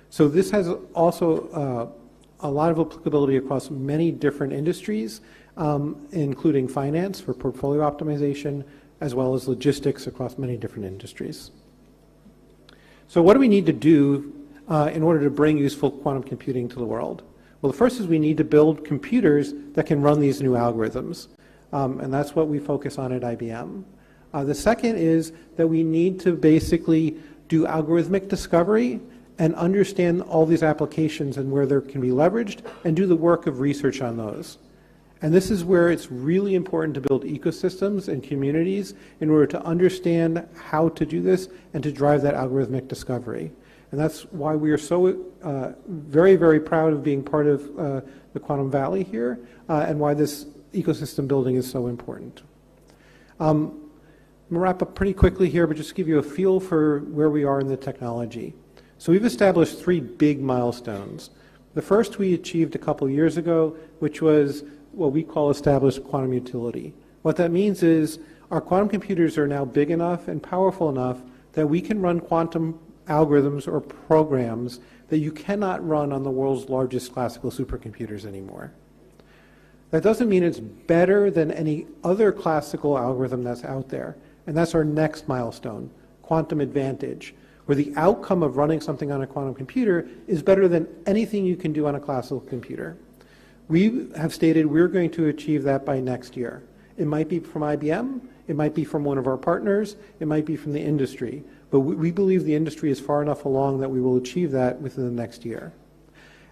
So this has also a lot of applicability across many different industries, including finance for portfolio optimization, as well as logistics across many different industries. So what do we need to do in order to bring useful quantum computing to the world? Well, the first is we need to build computers that can run these new algorithms. And that's what we focus on at IBM. The second is that we need to basically do algorithmic discovery and understand all these applications and where they can be leveraged and do the work of research on those. And this is where it's really important to build ecosystems and communities in order to understand how to do this and to drive that algorithmic discovery. And that's why we are so very, very proud of being part of the Quantum Valley here and why this ecosystem building is so important. I'm going to wrap up pretty quickly here, but just give you a feel for where we are in the technology. So we've established 3 big milestones. The first we achieved a couple years ago, which was what we call established quantum utility. What that means is our quantum computers are now big enough and powerful enough that we can run quantum algorithms or programs that you cannot run on the world's largest classical supercomputers anymore. That doesn't mean it's better than any other classical algorithm that's out there. And that's our next milestone, quantum advantage, where the outcome of running something on a quantum computer is better than anything you can do on a classical computer. We have stated we're going to achieve that by next year. It might be from IBM, it might be from one of our partners, it might be from the industry, but we believe the industry is far enough along that we will achieve that within the next year.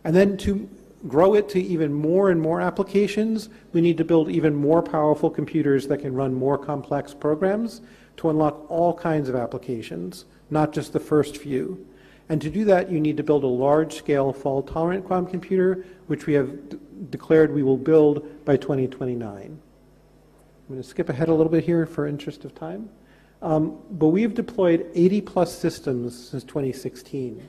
And then to grow it to even more and more applications, we need to build even more powerful computers that can run more complex programs to unlock all kinds of applications, not just the first few. And to do that, you need to build a large-scale fault-tolerant quantum computer, which we have declared we will build by 2029. I'm going to skip ahead a little bit here for interest of time. But we've deployed 80-plus systems since 2016.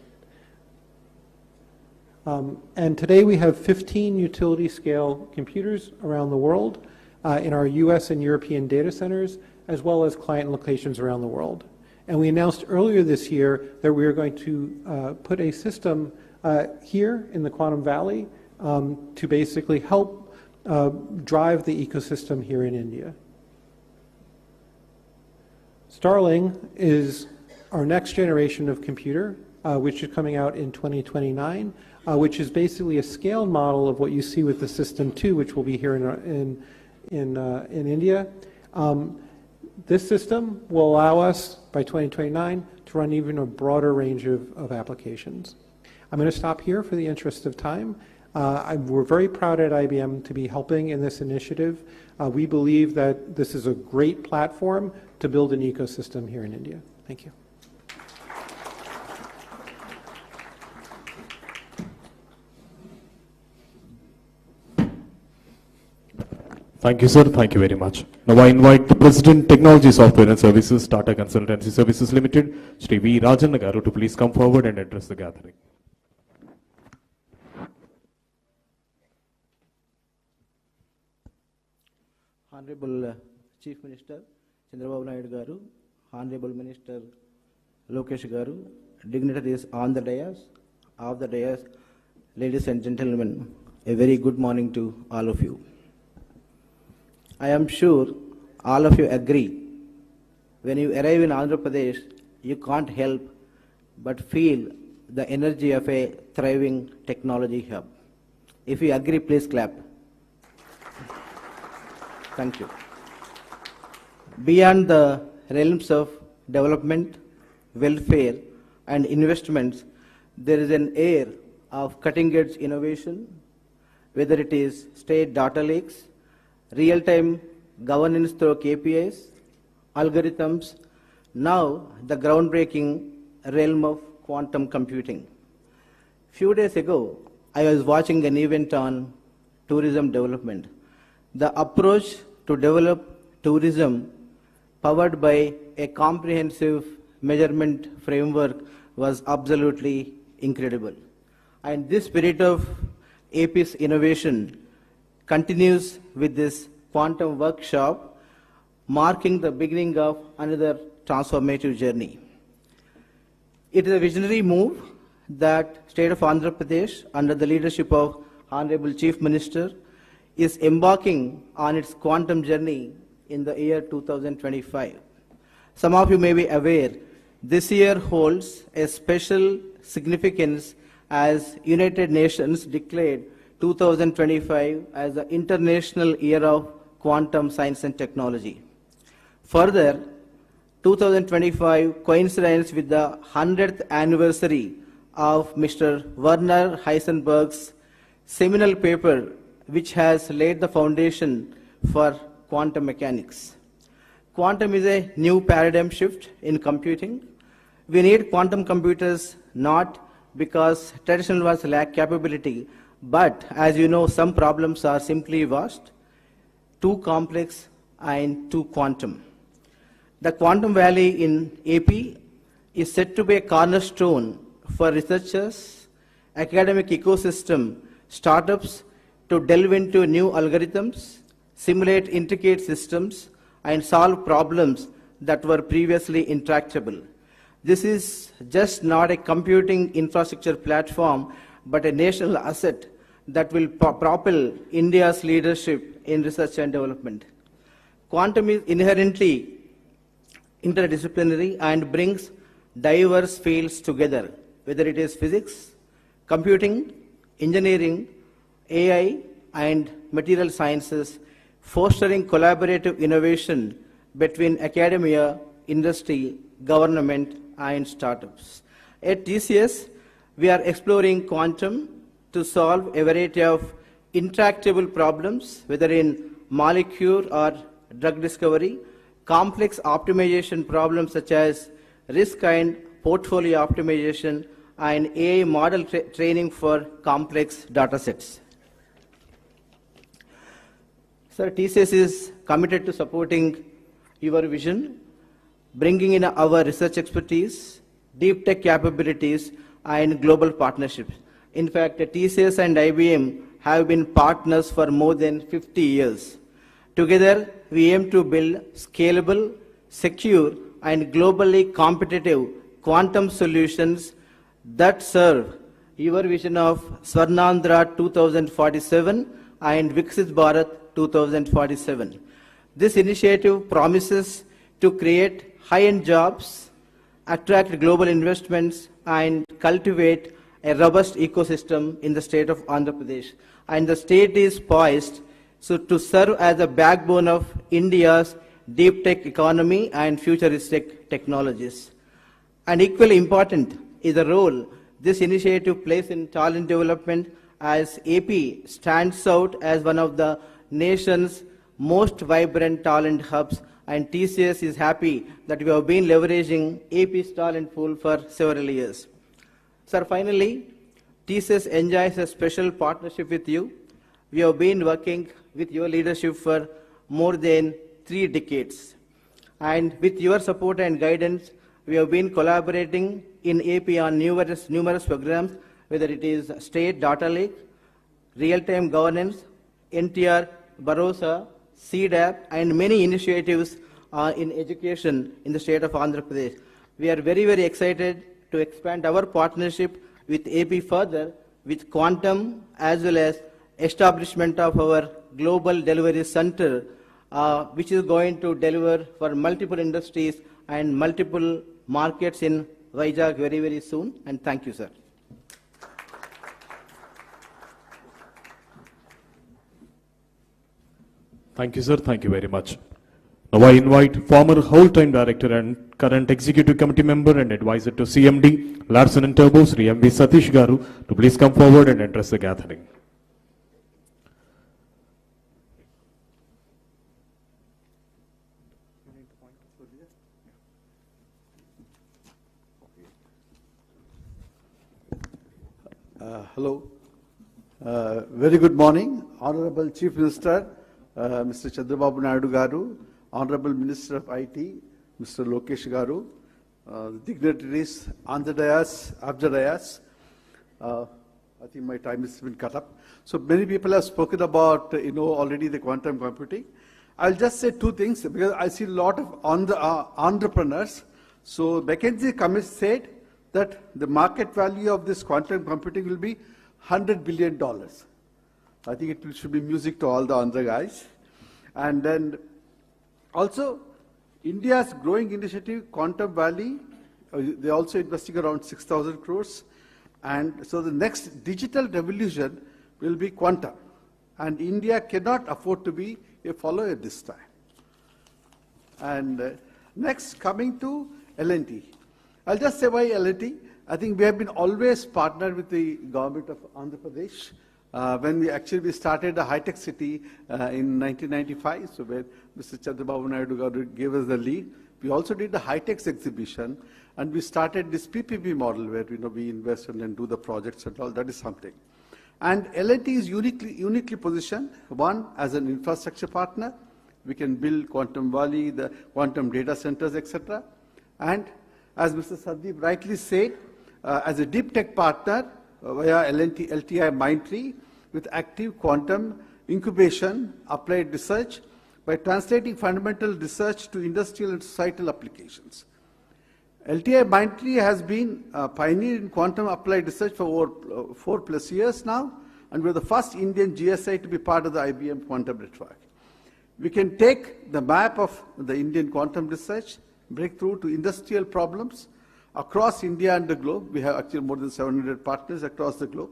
And today we have 15 utility-scale computers around the world in our US and European data centers, as well as client locations around the world. And we announced earlier this year that we are going to put a system here in the Quantum Valley to basically help drive the ecosystem here in India. Starling is our next generation of computer, which is coming out in 2029, which is basically a scaled model of what you see with the System 2, which will be here in India. This system will allow us, by 2029, to run even a broader range of applications. I'm going to stop here for the interest of time. We're very proud at IBM to be helping in this initiative. We believe that this is a great platform to build an ecosystem here in India. Thank you. Thank you, sir. Thank you very much. Now I invite the President, Technology Software and Services, Tata Consultancy Services Limited, Shri V. Rajan Garu, to please come forward and address the gathering. Honorable Chief Minister Chandrababu Naidu Garu, Honorable Minister Lokesh Garu, dignitaries on the dais, off the dais, ladies and gentlemen, a very good morning to all of you. I am sure all of you agree, when you arrive in Andhra Pradesh, you can't help but feel the energy of a thriving technology hub. If you agree, please clap. Thank you. Beyond the realms of development, welfare, and investments, there is an air of cutting-edge innovation, whether it is state data lakes, real-time governance through KPIs, algorithms, now the groundbreaking realm of quantum computing. Few days ago, I was watching an event on tourism development. The approach to develop tourism powered by a comprehensive measurement framework was absolutely incredible. And this spirit of API's innovation continues with this quantum workshop, marking the beginning of another transformative journey. It is a visionary move that State of Andhra Pradesh, under the leadership of Honorable Chief Minister, is embarking on its quantum journey in the year 2025. Some of you may be aware, this year holds a special significance as United Nations declared 2025 as the International Year of quantum science and technology. Further, 2025 coincides with the 100th anniversary of Mr. Werner Heisenberg's seminal paper, which has laid the foundation for quantum mechanics. Quantum is a new paradigm shift in computing. We need quantum computers not because traditional ones lack capability, but as you know, some problems are simply vast, too complex, and too quantum. The Quantum Valley in AP is said to be a cornerstone for researchers, academic ecosystem, startups to delve into new algorithms, simulate intricate systems, and solve problems that were previously intractable. This is just not a computing infrastructure platform, but a national asset that will propel India's leadership in research and development. Quantum is inherently interdisciplinary and brings diverse fields together, whether it is physics, computing, engineering, AI, and material sciences, fostering collaborative innovation between academia, industry, government, and startups. At TCS, we are exploring quantum to solve a variety of intractable problems, whether in molecule or drug discovery, complex optimization problems such as risk and portfolio optimization, and AI model training for complex data sets. Sir, TCS is committed to supporting your vision, bringing in our research expertise, deep tech capabilities, and global partnerships. In fact, TCS and IBM have been partners for more than 50 years. Together, we aim to build scalable, secure, and globally competitive quantum solutions that serve your vision of Swarnandhra 2047 and Viksit Bharat 2047. This initiative promises to create high-end jobs, attract global investments, and cultivate a robust ecosystem in the state of Andhra Pradesh. And the state is poised to serve as a backbone of India's deep tech economy and futuristic technologies. And equally important is the role this initiative plays in talent development, as AP stands out as one of the nation's most vibrant talent hubs, and TCS is happy that we have been leveraging AP's talent pool for several years. Sir, finally, TCS enjoys a special partnership with you. We have been working with your leadership for more than 3 decades. And with your support and guidance, we have been collaborating in AP on numerous programs, whether it is State Data Lake, Real-Time Governance, NTR, Barossa, CDAP, and many initiatives in education in the state of Andhra Pradesh. We are very, very excited to expand our partnership with AP further with quantum, as well as establishment of our global delivery center, which is going to deliver for multiple industries and multiple markets in Vizag very, very soon. And thank you, sir. Thank you, sir. Thank you very much. Now I invite former whole-time director and current executive committee member and advisor to CMD, Larsen & Toubro, Sri M.V. Satish Garu, to please come forward and address the gathering. Hello. Very good morning, Honorable Chief Minister, Mr. Chandrababu Naidu Garu, Honorable Minister of IT, Mr. Lokesh Garu, dignitaries, Abjadayas. I think my time has been cut up. So many people have spoken about, already the quantum computing. I'll just say 2 things because I see a lot of entrepreneurs. So McKinsey Committee said that the market value of this quantum computing will be $100 billion. I think it should be music to all the Andhra guys. And then also, India's growing initiative, Quantum Valley, they're also investing around 6,000 crores. And so the next digital revolution will be quantum. And India cannot afford to be follow it this time. And next, coming to L&T. I'll just say why L&T. I think we have been always partnered with the government of Andhra Pradesh. When we started a high-tech city in 1995, so where Mr. Chandrababu Naidu gave us the lead. We also did the high-tech exhibition, and we started this PPP model where we invest and do the projects and all. That is something. And L&T is uniquely positioned, one, as an infrastructure partner. We can build Quantum Valley, the quantum data centers, etc. And as Mr. Sandeep rightly said, as a deep tech partner via LTI Mindtree with active quantum incubation, applied research, by translating fundamental research to industrial and societal applications. LTI Mindtree has been a pioneer in quantum applied research for over 4+ years now, and we're the first Indian GSI to be part of the IBM quantum network. We can take the map of the Indian quantum research, breakthrough to industrial problems across India and the globe. We have actually more than 700 partners across the globe.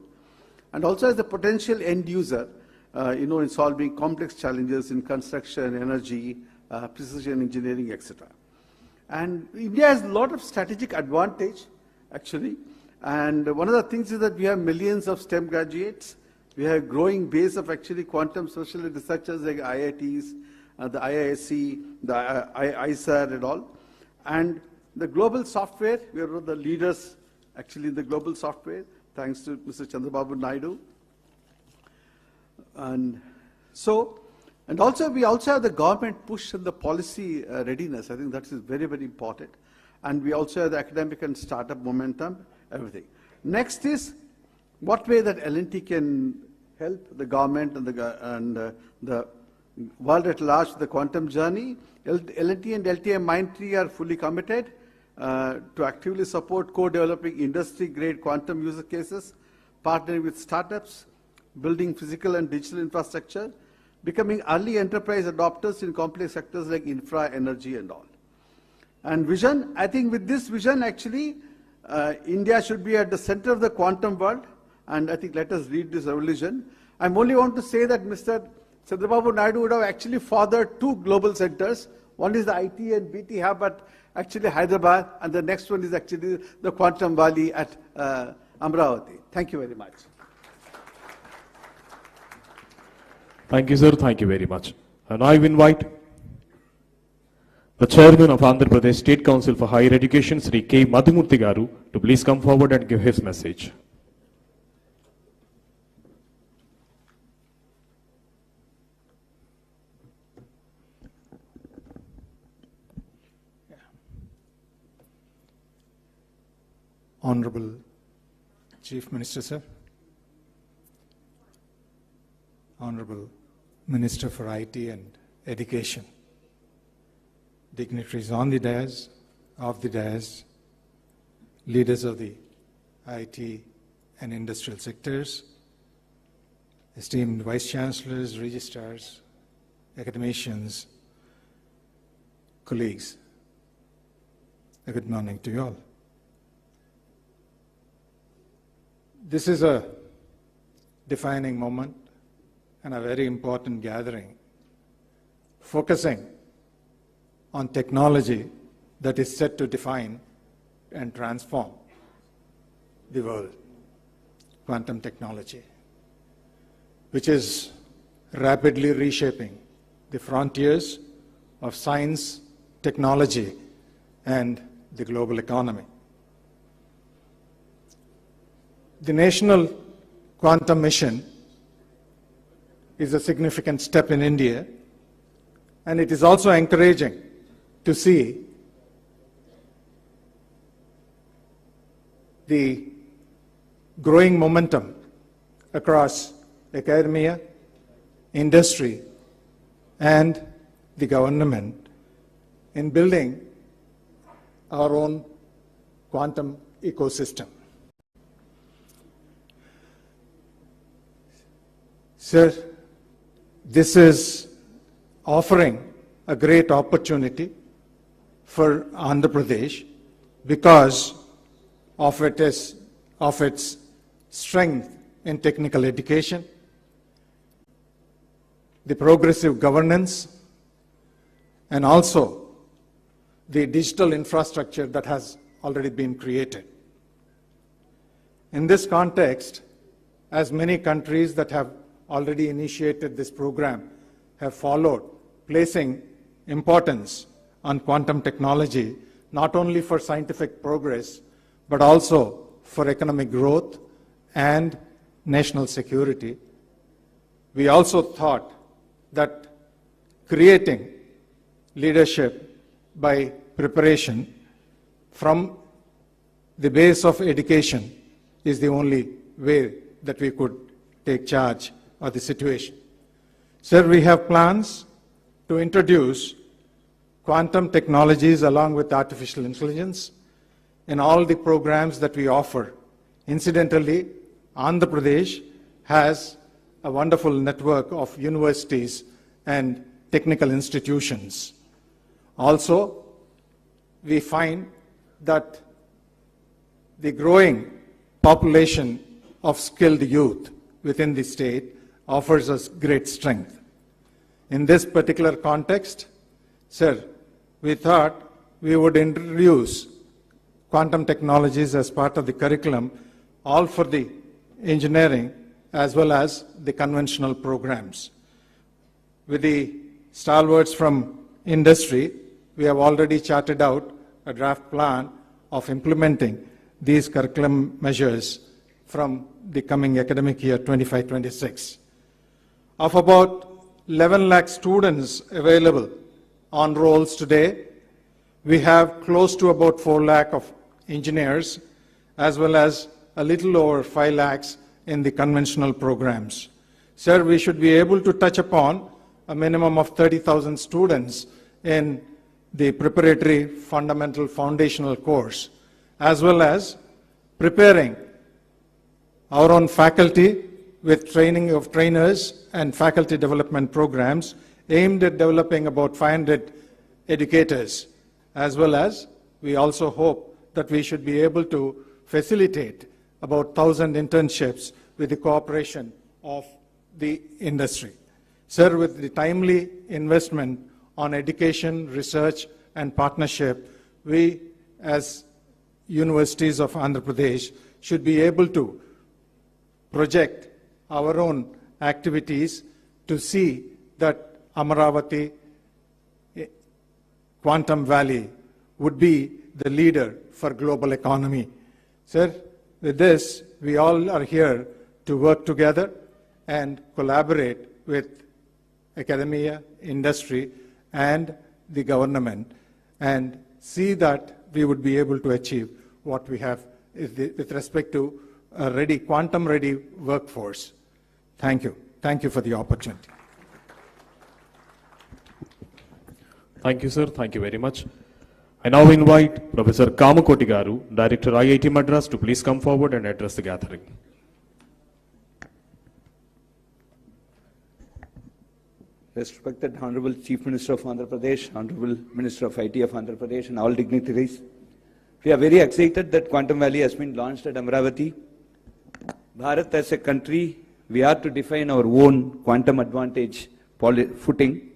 And also as a potential end user, in solving complex challenges in construction, energy, precision engineering, etc. And India has a lot of strategic advantage, actually. And one of the things is that we have millions of STEM graduates. We have a growing base of actually quantum social researchers like IITs, the IISc, the ISAR and all. And the global software, we are one of the leaders actually in the global software, thanks to Mr. Chandrababu Naidu. And also we also have the government push and the policy readiness. I think that is very, very important. And we also have the academic and startup momentum, everything. Next is what way that L&T can help the government and the world at large with the quantum journey. L&T and LTI Mindtree are fully committed to actively support co-developing industry-grade quantum user cases, partnering with startups, building physical and digital infrastructure, becoming early enterprise adopters in complex sectors like infra, energy and all. And vision, I think with this vision actually, India should be at the center of the quantum world, and I think let us lead this revolution. I only want to say that Mr. Chandrababu Naidu would have actually fathered 2 global centers. One is the IT and BT hub at actually Hyderabad, and the next one is actually the Quantum Valley at Amaravati. Thank you very much. Thank you, sir. Thank you very much. And I invite the Chairman of Andhra Pradesh State Council for Higher Education, Sri K. Madhumurthy Garu, to please come forward and give his message. Honorable Chief Minister, sir. Honorable Minister for IT and Education. Dignitaries on the dais, off the dais, leaders of the IT and industrial sectors, esteemed Vice Chancellors, registrars, academicians, colleagues. A good morning to you all. This is a defining moment and a very important gathering, focusing on technology that is set to define and transform the world, quantum technology, which is rapidly reshaping the frontiers of science, technology, and the global economy. The National Quantum Mission is a significant step in India, and it is also encouraging to see the growing momentum across academia, industry, and the government in building our own quantum ecosystem. Sir, this is offering a great opportunity for Andhra Pradesh because of its strength in technical education, the progressive governance, and also the digital infrastructure that has already been created. In this context, as many countries that have already initiated this program have followed, placing importance on quantum technology, not only for scientific progress, but also for economic growth and national security. We also thought that creating leadership by preparation from the base of education is the only way that we could take charge of the situation. Sir, we have plans to introduce quantum technologies along with artificial intelligence in all the programs that we offer. Incidentally, Andhra Pradesh has a wonderful network of universities and technical institutions. Also, we find that the growing population of skilled youth within the state offers us great strength. In this particular context, sir, we thought we would introduce quantum technologies as part of the curriculum, all for the engineering as well as the conventional programs. With the stalwarts from industry, we have already charted out a draft plan of implementing these curriculum measures from the coming academic year 25-26. Of about 11 lakh students available on rolls today, we have close to about 4 lakh of engineers, as well as a little over 5 lakhs in the conventional programs. Sir, we should be able to touch upon a minimum of 30,000 students in the preparatory fundamental foundational course, as well as preparing our own faculty with training of trainers and faculty development programs aimed at developing about 500 educators, as well as we also hope that we should be able to facilitate about 1,000 internships with the cooperation of the industry. Sir, with the timely investment on education, research, and partnership, we as universities of Andhra Pradesh should be able to project our own activities to see that Amaravati Quantum Valley would be the leader for global economy. Sir, with this, we all are here to work together and collaborate with academia, industry, and the government, and see that we would be able to achieve what we have with respect to a quantum-ready workforce. Thank you. Thank you for the opportunity. Thank you, sir. Thank you very much. I now invite Professor Kamakoti Garu, Director IIT Madras, to please come forward and address the gathering. Respected Honorable Chief Minister of Andhra Pradesh, Honorable Minister of IT of Andhra Pradesh, and all dignitaries, we are very excited that Quantum Valley has been launched at Amaravati. Bharat as a country, we are to define our own quantum advantage footing.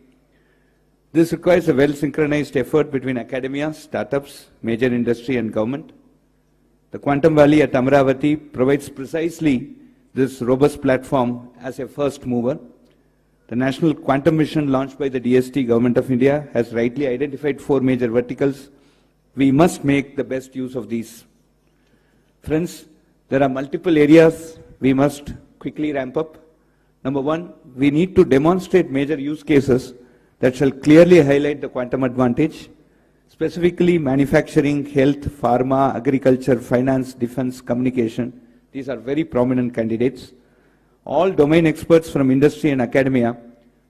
This requires a well-synchronized effort between academia, startups, major industry, and government. The Quantum Valley at Amaravati provides precisely this robust platform as a first mover. The National Quantum Mission launched by the DST Government of India has rightly identified 4 major verticals. We must make the best use of these. Friends, there are multiple areas we must quickly ramp up. Number 1, we need to demonstrate major use cases that shall clearly highlight the quantum advantage, specifically manufacturing, health, pharma, agriculture, finance, defense, communication. These are very prominent candidates. All domain experts from industry and academia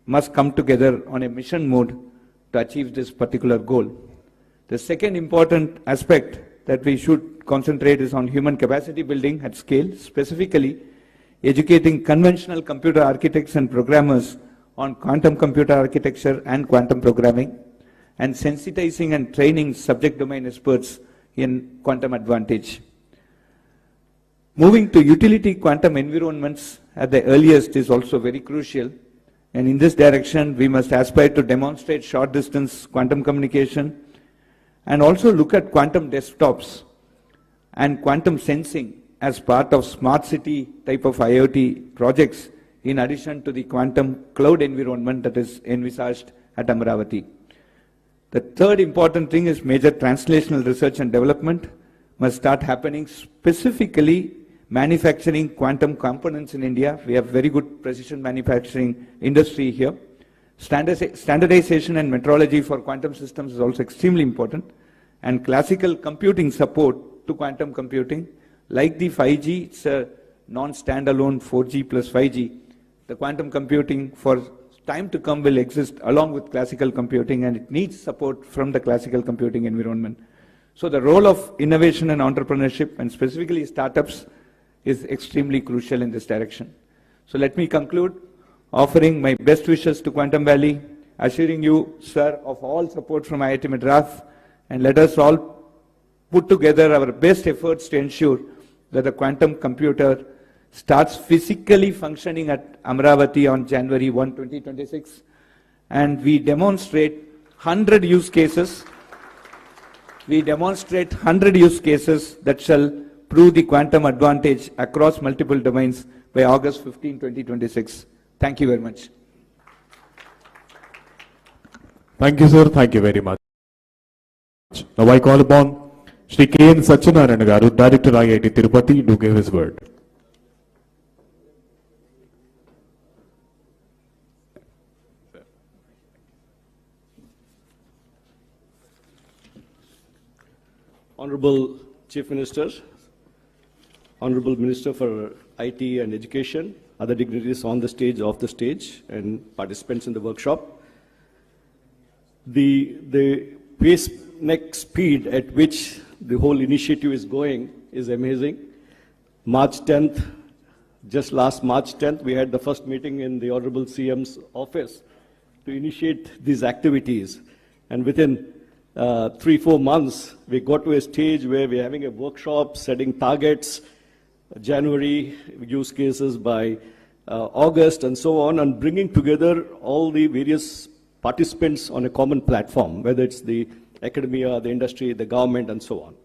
must come together on a mission mode to achieve this particular goal. The second important aspect that we should concentrate is on human capacity building at scale, specifically educating conventional computer architects and programmers on quantum computer architecture and quantum programming, and sensitizing and training subject domain experts in quantum advantage. Moving to utility quantum environments at the earliest is also very crucial. And in this direction, we must aspire to demonstrate short distance quantum communication and also look at quantum desktops and quantum sensing as part of smart city type of IoT projects, in addition to the quantum cloud environment that is envisaged at Amaravati. The third important thing is major translational research and development must start happening, specifically manufacturing quantum components in India. We have very good precision manufacturing industry here. Standardization and metrology for quantum systems is also extremely important, and classical computing support to quantum computing, like the 5G, it's a non-standalone 4G plus 5G. The quantum computing for time to come will exist along with classical computing, and it needs support from the classical computing environment. So the role of innovation and entrepreneurship, and specifically startups, is extremely crucial in this direction. So let me conclude offering my best wishes to Quantum Valley, assuring you, sir, of all support from IIT Madras, and let us all put together our best efforts to ensure that the quantum computer starts physically functioning at Amaravati on January 1, 2026, and we demonstrate 100 use cases. We demonstrate 100 use cases that shall prove the quantum advantage across multiple domains by August 15, 2026. Thank you very much. Thank you, sir. Thank you very much. Now I call upon Shri K.N. Satyanarayana Garu, Director IIT Tirupati, to give his word. Honorable Chief Minister, Honorable Minister for IT and Education, other dignitaries on the stage, off the stage, and participants in the workshop. The pace, next speed at which the whole initiative is going is amazing. March 10th, just last March 10th, we had the first meeting in the Honorable CM's office to initiate these activities. And within 3-4 months, we got to a stage where we're having a workshop, setting targets, January use cases by August, and so on, and bringing together all the various participants on a common platform, whether it's the academia, the industry, the government, and so on.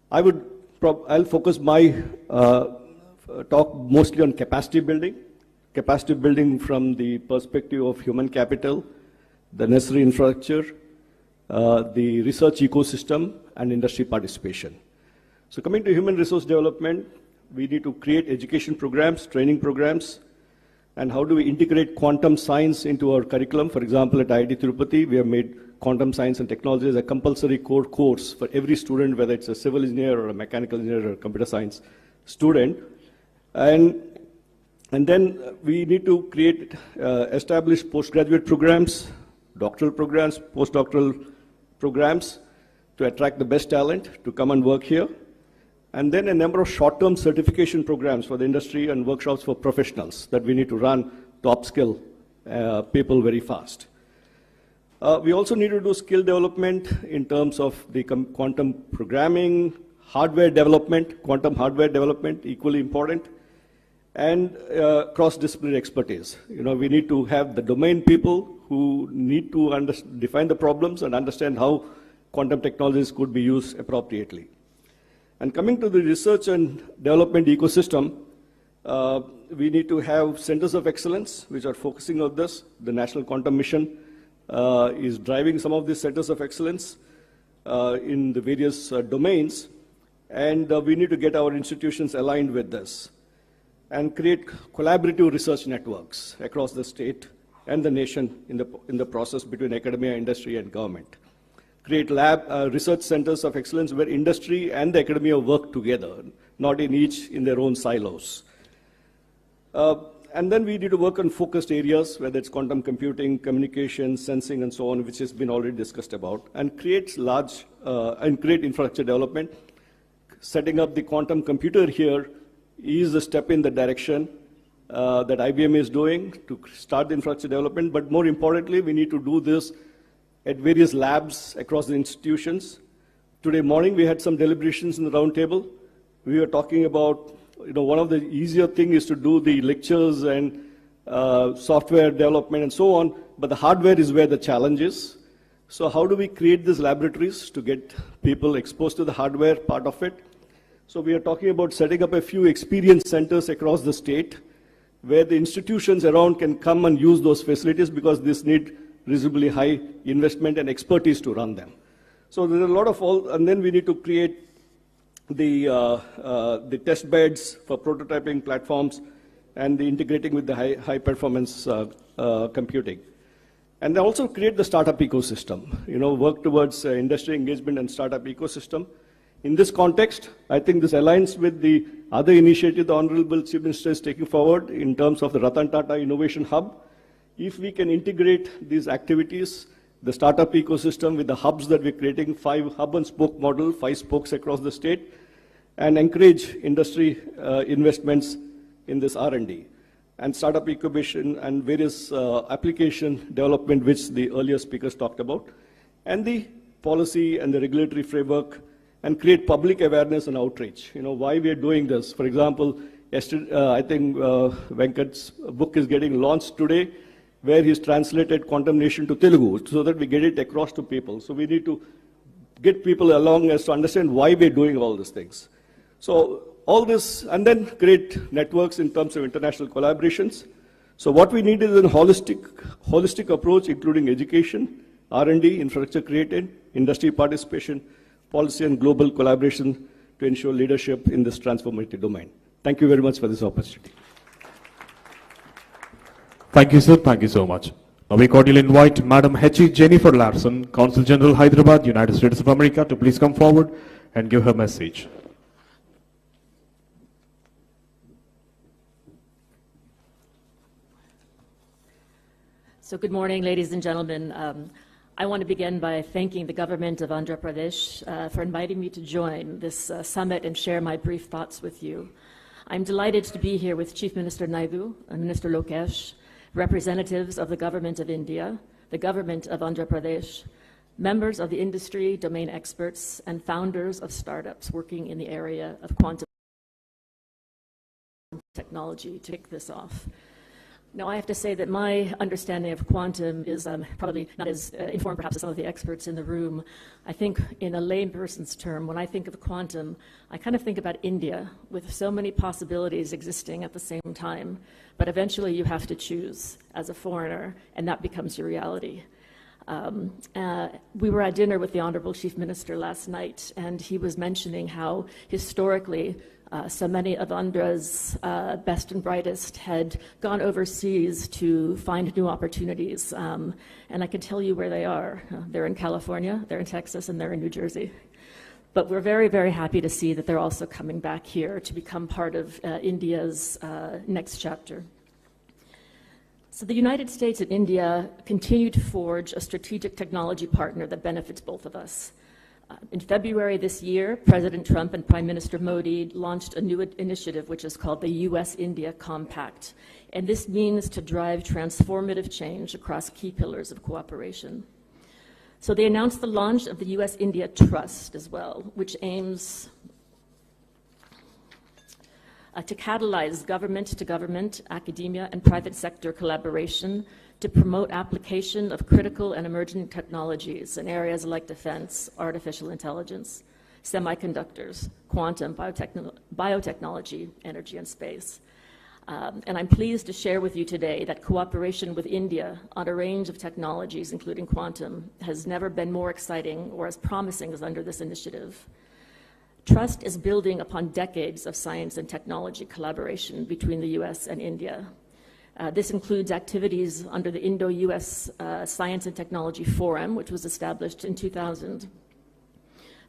I'll focus my talk mostly on capacity building from the perspective of human capital, the necessary infrastructure, the research ecosystem, and industry participation. So coming to human resource development, we need to create education programs, training programs, and how do we integrate quantum science into our curriculum. For example, at IIT Tirupati, we have made quantum science and technology as a compulsory core course for every student, whether it's a civil engineer or a mechanical engineer or a computer science student. And then we need to create, establish postgraduate programs, doctoral programs, postdoctoral programs to attract the best talent to come and work here. And then a number of short-term certification programs for the industry and workshops for professionals that we need to run to upskill people very fast. We also need to do skill development in terms of the quantum programming, hardware development, quantum hardware development, equally important, and cross-disciplinary expertise. You know, we need to have the domain people who need to define the problems and understand how quantum technologies could be used appropriately. And coming to the research and development ecosystem, we need to have centers of excellence which are focusing on this. The National Quantum Mission is driving some of these centers of excellence in the various domains, and we need to get our institutions aligned with this and create collaborative research networks across the state and the nation in the process between academia, industry, and government. Create research centers of excellence where industry and the academia work together, not in their own silos. And then we need to work on focused areas, whether it's quantum computing, communication, sensing, and so on, which has been already discussed about, and create infrastructure development. Setting up the quantum computer here is a step in the direction that IBM is doing to start the infrastructure development, but more importantly, we need to do this at various labs across the institutions. Today morning, we had some deliberations in the round table. We were talking about, one of the easier things is to do the lectures and software development and so on, but the hardware is where the challenge is. So how do we create these laboratories to get people exposed to the hardware part of it? So we are talking about setting up a few experience centers across the state where the institutions around can come and use those facilities because this need reasonably high investment and expertise to run them. So there's a lot of all, and then we need to create the test beds for prototyping platforms and the integrating with the high performance computing. And then also create the startup ecosystem, work towards industry engagement and startup ecosystem. In this context, I think this aligns with the other initiative the Honorable Chief Minister is taking forward in terms of the Ratan Tata Innovation Hub. If we can integrate these activities, the startup ecosystem with the hubs that we're creating, 5 hub and spoke model, 5 spokes across the state, and encourage industry investments in this R&D. And startup incubation and various application development, which the earlier speakers talked about, and the policy and the regulatory framework, and create public awareness and outreach. Why we are doing this. For example, yesterday, I think Venkat's book is getting launched today, where he's translated Quantum Nation to Telugu, so that we get it across to people. So we need to get people along as to understand why we're doing all these things. So all this, and then create networks in terms of international collaborations. So what we need is a holistic approach, including education, R&D, infrastructure created, industry participation, policy and global collaboration to ensure leadership in this transformative domain. Thank you very much for this opportunity. Thank you, sir. Thank you so much. Now we cordially invite Madam H.E. Jennifer Larson, Consul General, Hyderabad, United States of America, to please come forward and give her message. So good morning, ladies and gentlemen. I want to begin by thanking the government of Andhra Pradesh for inviting me to join this summit and share my brief thoughts with you. I'm delighted to be here with Chief Minister Naidu and Minister Lokesh, representatives of the government of India, the government of Andhra Pradesh, members of the industry, domain experts, and founders of startups working in the area of quantum technology to kick this off. Now, I have to say that my understanding of quantum is probably not as informed perhaps as some of the experts in the room. I think in a layperson's term, when I think of quantum, I kind of think about India with so many possibilities existing at the same time. But eventually you have to choose as a foreigner, and that becomes your reality. We were at dinner with the Honorable Chief Minister last night, and he was mentioning how historically so many of Andhra's best and brightest had gone overseas to find new opportunities. And I can tell you where they are. They're in California, they're in Texas, and they're in New Jersey. But we're very, very happy to see that they're also coming back here to become part of India's next chapter. So the United States and India continue to forge a strategic technology partner that benefits both of us. In February this year, President Trump and Prime Minister Modi launched a new initiative which is called the U.S.-India Compact. And this means to drive transformative change across key pillars of cooperation. So they announced the launch of the U.S.-India Trust as well, which aims to catalyze government-to-government, academia, and private sector collaboration to promote application of critical and emerging technologies in areas like defense, artificial intelligence, semiconductors, quantum, biotechnology, energy, and space. And I'm pleased to share with you today that cooperation with India on a range of technologies, including quantum, has never been more exciting or as promising as under this initiative. Trust is building upon decades of science and technology collaboration between the U.S. and India. This includes activities under the Indo-U.S. Science and Technology Forum, which was established in 2000.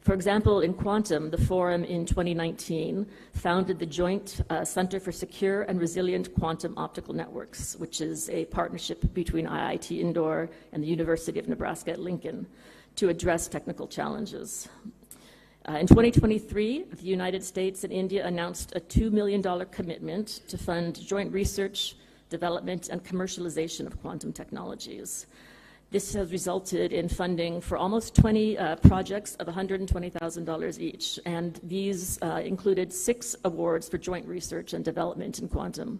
For example, in quantum, the forum in 2019 founded the Joint Center for Secure and Resilient Quantum Optical Networks, which is a partnership between IIT Indore and the University of Nebraska at Lincoln to address technical challenges. In 2023, the United States and India announced a $2 million commitment to fund joint research, development, and commercialization of quantum technologies. This has resulted in funding for almost 20 projects of $120,000 each, and these included 6 awards for joint research and development in quantum.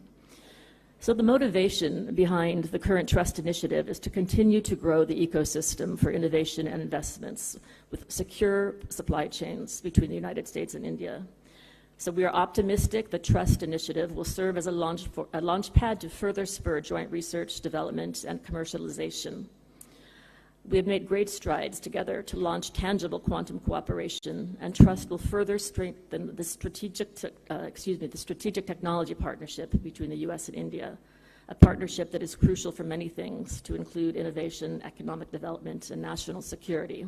So the motivation behind the current Trust Initiative is to continue to grow the ecosystem for innovation and investments with secure supply chains between the United States and India. So we are optimistic the Trust Initiative will serve as a launch pad to further spur joint research, development, and commercialization. We have made great strides together to launch tangible quantum cooperation, and Trust will further strengthen the strategic technology partnership between the US and India, a partnership that is crucial for many things, to include innovation, economic development, and national security.